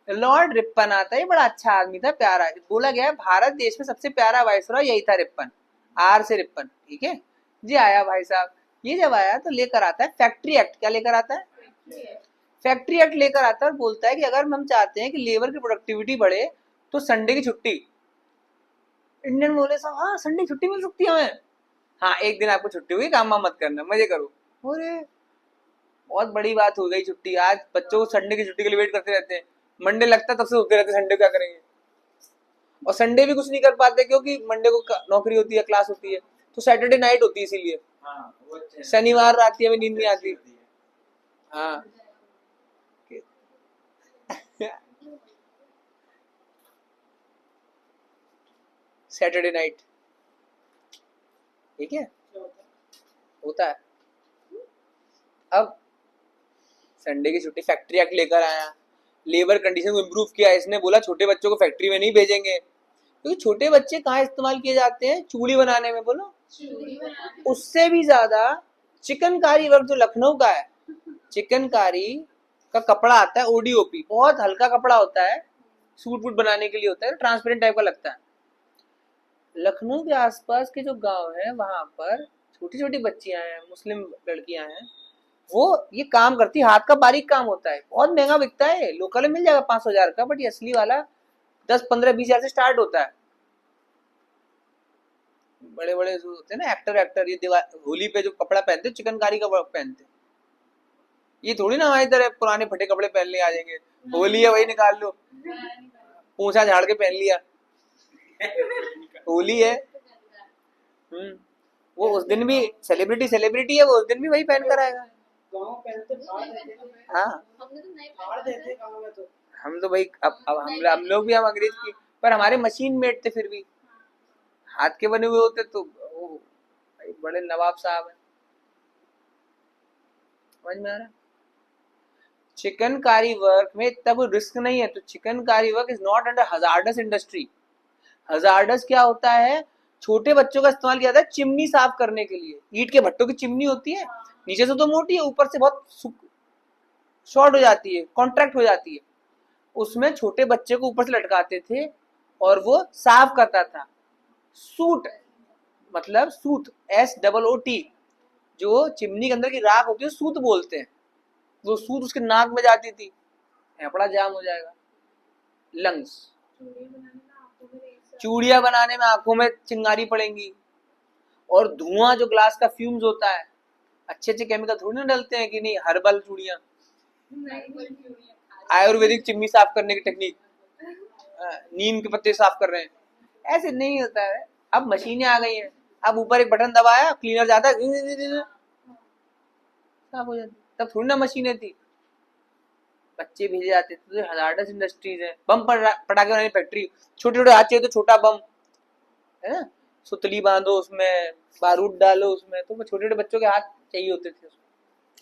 लॉर्ड रिपन आता है, ये बड़ा अच्छा आदमी था, प्यारा, बोला गया है भारत देश में सबसे प्यारा वाइसरॉय यही था, रिपन, आर से रिपन, ठीक है जी। आया भाई साहब, ये जब आया तो लेकर आता है फैक्ट्री एक्ट, क्या लेकर आता है, फैक्ट्री एक्ट लेकर आता है और बोलता है कि अगर हम चाहते हैं कि लेबर की प्रोडक्टिविटी बढ़े तो संडे की छुट्टी। इंडियन बोले साहब हाँ संडे छुट्टी मिल सकती है हमें, हाँ एक दिन आपको छुट्टी हुई, काम मत करना, मजे करो। अरे बहुत बड़ी बात हो गई छुट्टी, आज बच्चों को संडे की छुट्टी के लिए वेट करते रहते हैं, मंडे लगता तब से होते रहते संडे क्या करेंगे, और संडे भी कुछ नहीं कर पाते क्योंकि मंडे को नौकरी होती है, क्लास होती है, तो सैटरडे नाइट होती है, इसीलिए शनिवार रात में नींद नहीं आती। हाँ सैटरडे नाइट, ठीक है, होता है। अब संडे की छुट्टी फैक्ट्री एक्ट लेकर आया, लेबर कंडीशन को इम्प्रूव किया, इसने बोला छोटे बच्चों को फैक्ट्री में नहीं भेजेंगे, क्योंकि छोटे बच्चे कहाँ इस्तेमाल किए जाते हैं, चूड़ी बनाने में, बोलो उससे भी ज्यादा चिकनकारी वर्क जो लखनऊ का है, चिकनकारी का कपड़ा आता है ODOP, बहुत हल्का कपड़ा होता है, सूट वूट बनाने के लिए होता है, ट्रांसपेरेंट टाइप का लगता है। लखनऊ के आसपास के जो गांव है वहां पर छोटी छोटी बच्चियां हैं, मुस्लिम लड़कियां हैं, वो ये काम करती, हाथ का बारीक काम होता है, बहुत महंगा बिकता है, लोकल में मिल जाएगा 500,000 का, बट ये असली वाला 10, 15, 20 हजार से स्टार्ट होता है। बड़े बड़े जो होते हैं ना एक्टर एक्टर, ये दीवार होली पे जो कपड़ा पहनते हैं चिकनकारी का पहनते हैं, ये थोड़ी ना हमारी तरह पुराने फटे कपड़े पहनने आ जाएंगे, होली है वही निकाल लो, पूंछा झाड़ के पहन लिया, होली है। वो उस दिन भी सेलिब्रिटी सेलिब्रिटी है, वो उस दिन भी वही पहन कर आएगा। हाँ हम तो भाई अब हम लोग भी हम अंग्रेज की, पर हमारे मशीन मेड थे, फिर भी हाथ के बने हुए होते तो वो भाई बड़े नवाब साहब है। समझ में आ रहा? चिकनकारी वर्क में तब रिस्क नहीं है, तो chikankari work is not under hazardous industry. Hazardous क्या होता है? छोटे बच्चों का इस्तेमाल किया जाता है चिमनी साफ करने के लिए। ईंट के भट्टों की चिमनी होती है, नीचे से तो मोटी है, ऊपर से बहुत शॉर्ट हो जाती है, कॉन्ट्रैक्ट हो जाती है, उसमें छोटे बच्चे को ऊपर से लटकाते थे और वो साफ करता था। सूट मतलब सूत, SOOT, जो चिमनी के अंदर की राख होती है सूत बोलते हैं। वो सूत उसके नाक में जाती थी, फेफड़ा जाम हो जाएगा। लंग्स, चूड़ियां बनाने में आंखों में चिंगारी पड़ेंगी। और धुआं जो ग्लास का फ्यूम्स होता है, अच्छे अच्छे केमिकल थोड़ी ना डलते हैं कि नहीं, हर्बल चूड़ियां, आयुर्वेदिक चिमनी साफ करने की टेक्निक, नीम के पत्ते साफ कर रहे हैं, ऐसे नहीं होता है। अब मशीनें आ गई हैं, अब ऊपर एक बटन दबाया, क्लीनर जाता है, साफ हो जाती। तब थोड़ी ना मशीनें थी, बच्चे भेजे जाते थे। तो हजार्डस इंडस्ट्रीज है। बम पटाखे बनाने फैक्ट्री, छोटे छोटे हाथ चाहिए तो छोटा बम है ना, सुतली बांधो उसमें, बारूद डालो उसमें, तो छोटे छोटे बच्चों के हाथ चाहिए होते थे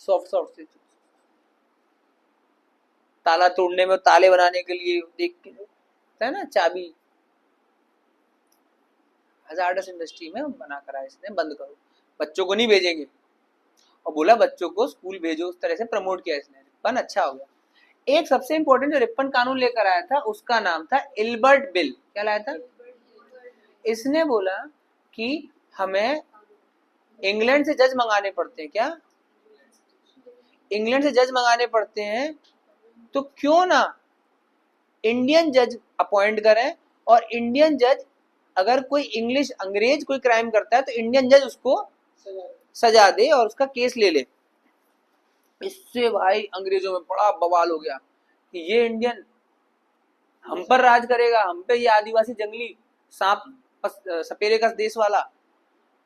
सॉफ्ट सॉफ्ट से। ताला तोड़ने में, ताले बनाने के लिए देख के है ना, चाबी। हजार्डस इंडस्ट्री में बना करा इसने, बंद करो, बच्चों को नहीं भेजेंगे। और बोला बच्चों को स्कूल भेजो, उस तरह से प्रमोट किया इसने, रिप्पन अच्छा हो गया। एक सबसे इंपॉर्टेंट जो रिप्पन कानून लेकर आया था उसका नाम था इल्बर्ट बिल। क्या लाया था? इसने बोला कि हमें इंग्लैंड से जज मंगाने पड़ते हैं। क्या? इंग्लैंड से जज मंगाने पड़ते हैं, तो क्यों ना इंडियन जज अपॉइंट करें, और इंडियन जज अगर कोई इंग्लिश अंग्रेज कोई क्राइम करता है तो इंडियन जज उसको सजा दे और उसका केस ले ले। इससे भाई अंग्रेजों में बड़ा बवाल हो गया कि ये इंडियन हम पर राज करेगा, हम पे ये आदिवासी जंगली सांप सपेरे का देश वाला,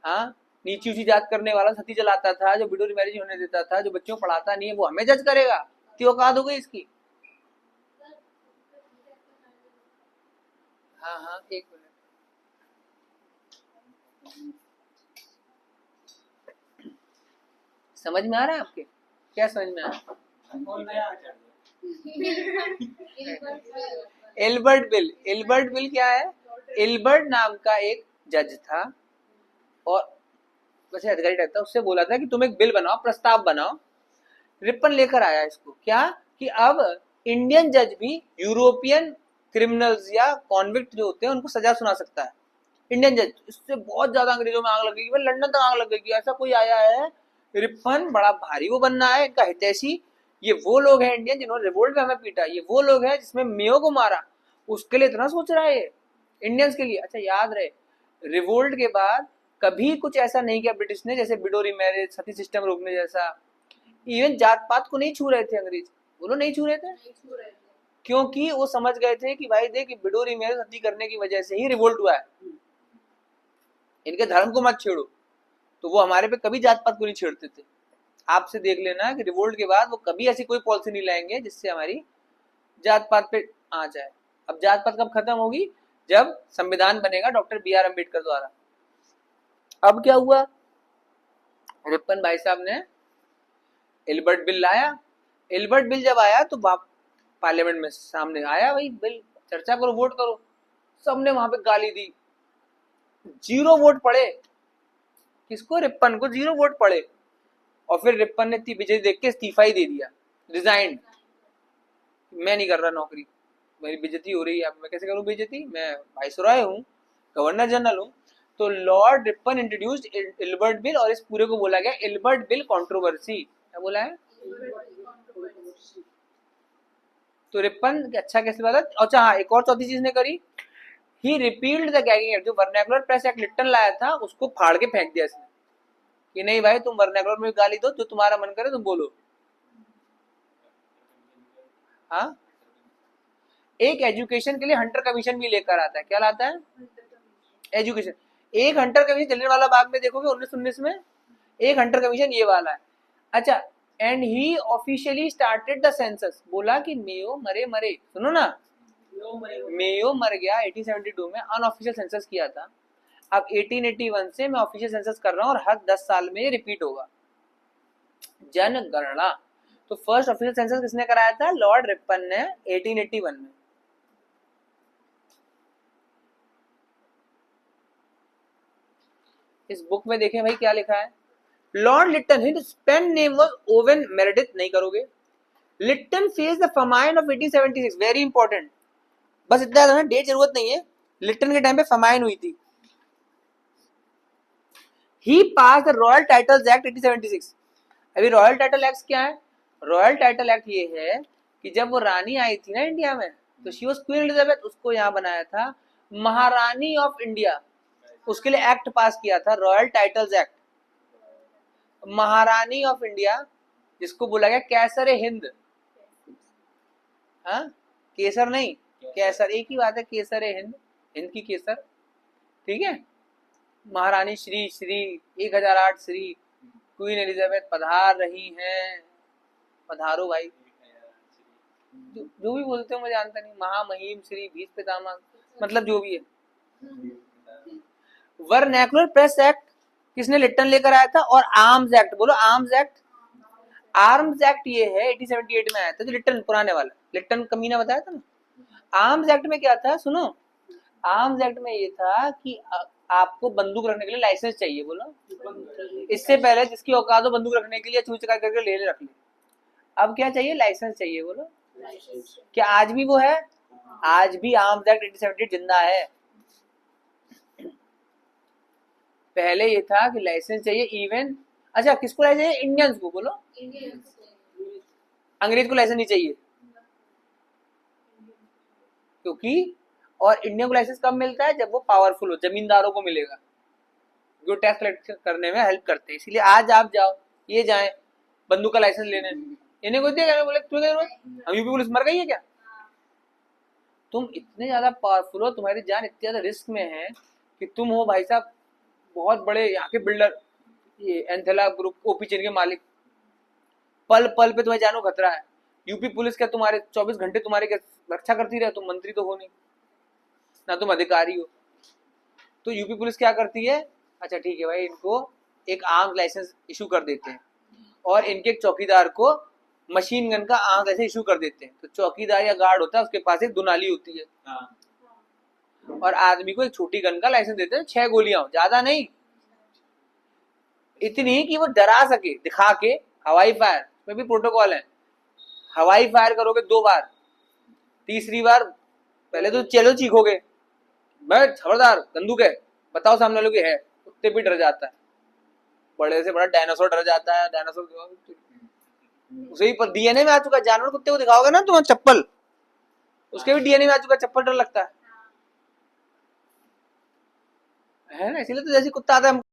हाँ, नीची ऊंची जात करने वाला, सती जलाता था, जो विडो मैरिज होने देता था, जो बच्चों को पढ़ाता नहीं है, वो हमें जज करेगा। तो औकात हो गई इसकी। हाँ हाँ, एक मिनट। समझ में आ रहा है आपके? क्या समझ में आ रहा है? Albert bill. एल्बर्ट बिल क्या है? एल्बर्ट नाम का एक जज था और वैसे अधिकारी टाइप था, उससे बोला था कि तुम एक बिल बनाओ, प्रस्ताव बनाओ। रिपन लेकर आया इसको, क्या कि अब इंडियन जज भी यूरोपियन क्रिमिनल्स या कॉन्विक्ट जो होते हैं उनको सजा सुना सकता है, इंडियन जज। इससे बहुत ज्यादा अंग्रेजों में आग लग गई, लंदन तक आग लग गई। ऐसा कोई आया है रिपन, बड़ा भारी वो बनना है, इनका हितैषी। ये वो लोग हैं इंडियन जिन्होंने रिवोल्ट में हमें पीटा, ये वो लोग हैं जिसमें मेयो को मारा, उसके लिए इतना सोच रहा है ये इंडियंस के लिए। अच्छा याद रहे, रिवोल्ट के बाद कभी कुछ ऐसा नहीं किया ब्रिटिश ने, जैसे बिडोरी मैरिज, सती सिस्टम रोकने जैसा। इवन जात पात को नहीं छू रहे थे अंग्रेज, बोलो नहीं छू रहे थे, क्योंकि वो समझ गए थे कि भाई देख, बिडोरी मैरिज सती करने की वजह से ही रिवोल्ट हुआ है, इनके धर्म को मत छेड़ो। तो वो हमारे पे कभी जात पात को नहीं छेड़ते थे। आपसे देख लेना कि रिवोल्ट के बाद वो कभी ऐसी कोई पॉलिसी नहीं लाएंगे जिससे हमारी जात पात पे आ जाए। अब जात पात कब खत्म होगी? जब संविधान बनेगा डॉक्टर BR अम्बेडकर द्वारा। अब क्या हुआ, रिपन भाई साहब ने एल्बर्ट बिल लाया। एल्बर्ट बिल जब आया तो पार्लियामेंट में सामने आया, भाई बिल चर्चा करो, वोट करो। सबने वहां पे गाली दी, 0 वोट पड़े। किसको? रिपन को 0 वोट पड़े। और फिर रिपन ने विजय देख के इस्तीफा ही दे दिया, रिजाइन। मैं नहीं कर रहा नौकरी, मेरी बेइज्जती हो रही है, अब मैं कैसे करूं बेइज्जती, मैं वाइसरॉय हूँ, गवर्नर जनरल हूँ। तो Lord Ripon introduced Albert bill, और इस पूरे को बोला गया एल्बर्ट बिल कंट्रोवर्सी। क्या बोला है? तो रिपन अच्छा कैसे बात। अच्छा हाँ, एक और चौथी चीज ने करी, ही रिपील्ड द गैगिंग एक्ट, जो वर्नाकुलर प्रेस एक्ट लिट्टन लाया था उसको फाड़ के फेंक दिया इसने कि नहीं भाई तुम वर्नाकुलर में गाली दो, जो तुम्हारा मन करे तुम बोलो। हाँ, एक एजुकेशन के लिए हंटर कमीशन भी लेकर आता है। क्या लाता है? एजुकेशन। एक हंटर कमीशन जलियांवाला बाग में देखोगे 1919 में, एक हंटर कमीशन ये वाला है। अच्छा, and he officially started the census, बोला कि मेयो मरे, सुनो ना, मेयो मर गया 1872 में, अनऑफिशियल सेंसस किया था। अब 1881 से मैं ऑफिशियल सेंसस कर रहा हूँ और हर 10 साल में ये रिपीट होगा। जनगणना, तो फर्स्ट ऑफिशियल सेंसस किसने कराया था? लॉर्ड रिपन ने 1881 में। इस बुक में देखें भाई क्या लिखा है। Lord Lytton, his pen name was Owen Meredith, नहीं करोगे। Lytton face the famine of 1876, very important, बस इतना है ना, डेट जरूरत नहीं है। लिट्टन के टाइम पे फमाइन हुई थी। ही पास द रॉयल टाइटल्स एक्ट 1876। अभी रॉयल टाइटल एक्ट क्या है? रॉयल टाइटल एक्ट ये है कि जब वो रानी आई थी ना इंडिया में, तो शी वाज क्वीन एलिजाबेथ, उसको यहाँ बनाया था महारानी ऑफ इंडिया। उसके लिए एक्ट पास किया था, रॉयल टाइटल्स एक्ट। महारानी ऑफ इंडिया, जिसको बोला गया कैसर हिंद। हाँ, केसर नहीं, कैसर, एक ही बात है, केसर हिंद, हिंद की केसर, ठीक है। महारानी श्री श्री 1008 श्री क्वीन एलिजाबेथ पधार रही हैं, पधारो भाई, जो भी बोलते हो मुझे जानता नहीं, महामहिम श्री भीष्म पितामह, मतलब जो भी है। वर्नैकुलर प्रेस एक्ट किसने? लिट्टन लेकर आया था। और आर्म्स एक्ट, बोलो आर्म्स एक्ट। आर्म्स एक्ट ये है 1878 में आया था, जो लिट्टन पुराने वाला, लिट्टन कमीना बताया था ना। आर्म्स एक्ट में क्या था सुनो, आर्म्स एक्ट में ये था कि आपको बंदूक रखने के लिए लाइसेंस चाहिए, बोलो। इससे पहले जिसकी औकात हो बंदूक रखने के लिए चूच चका करके ले रख ले, अब क्या चाहिए? लाइसेंस चाहिए, बोलो। क्या आज भी वो है? आज भी आर्म्स एक्ट 1878 जिंदा है। पहले ये था कि लाइसेंस चाहिए इवन, अच्छा किसको लाइसेंस चाहिए? इंडियंस को, बोलो। अंग्रेज को लाइसेंस नहीं चाहिए, क्योंकि और इंडियन को लाइसेंस कब मिलता है? जब वो पावरफुल हो, जमींदारों को मिलेगा, जो टैक्स कलेक्ट करने में हेल्प करते हैं। इसीलिए आज आप जाओ, ये जाए बंदूक का लाइसेंस लेने, इन्हें कोई देगा? बोले तुम्हें क्या जरूरत, हम यूपी पुलिस मर गई है क्या? तुम इतने ज्यादा पावरफुल हो, तुम्हारी जान इतनी ज्यादा रिस्क में है कि तुम हो भाई साहब बहुत बड़े यहाँ के बिल्डर, ये एंथेला ग्रुप ओपी चेन के मालिक, पल पल पे तुम्हें जानो खतरा है। यूपी पुलिस क्या तुम्हारे 24 घंटे तुम्हारे क्या रक्षा करती रहे? तुम मंत्री तो हो नहीं, ना तुम अधिकारी हो। तो यूपी पुलिस क्या करती है? अच्छा ठीक है भाई, इनको एक आर्म्स लाइसेंस इशू कर देते हैं और इनके एक चौकीदार को मशीन गन का आर्म्स लाइसेंस इशू कर देते हैं। तो चौकीदार या गार्ड होता है, उसके पास एक दुनाली होती है, और आदमी को एक छोटी गन का लाइसेंस देते हैं, 6 गोलियां हो, ज्यादा नहीं, इतनी कि वो डरा सके, दिखा के। हवाई फायर में भी प्रोटोकॉल है, हवाई फायर करोगे 2 बार, तीसरी बार पहले तो चलो चीखोगे, भाई खबरदार बंदूक है, बताओ सामने वालों की है, कुत्ते भी डर जाता है, बड़े से बड़ा डायनासोर डर जाता है। डायनासोर उसे भी डीएनए में आ चुका है, जानवर कुत्ते को दिखाओगे ना तुम्हारा चप्पल, उसके भी डीएनए में आ चुका, चप्पल डर लगता है ना। इसीलिए तो जैसे कुत्ता आता है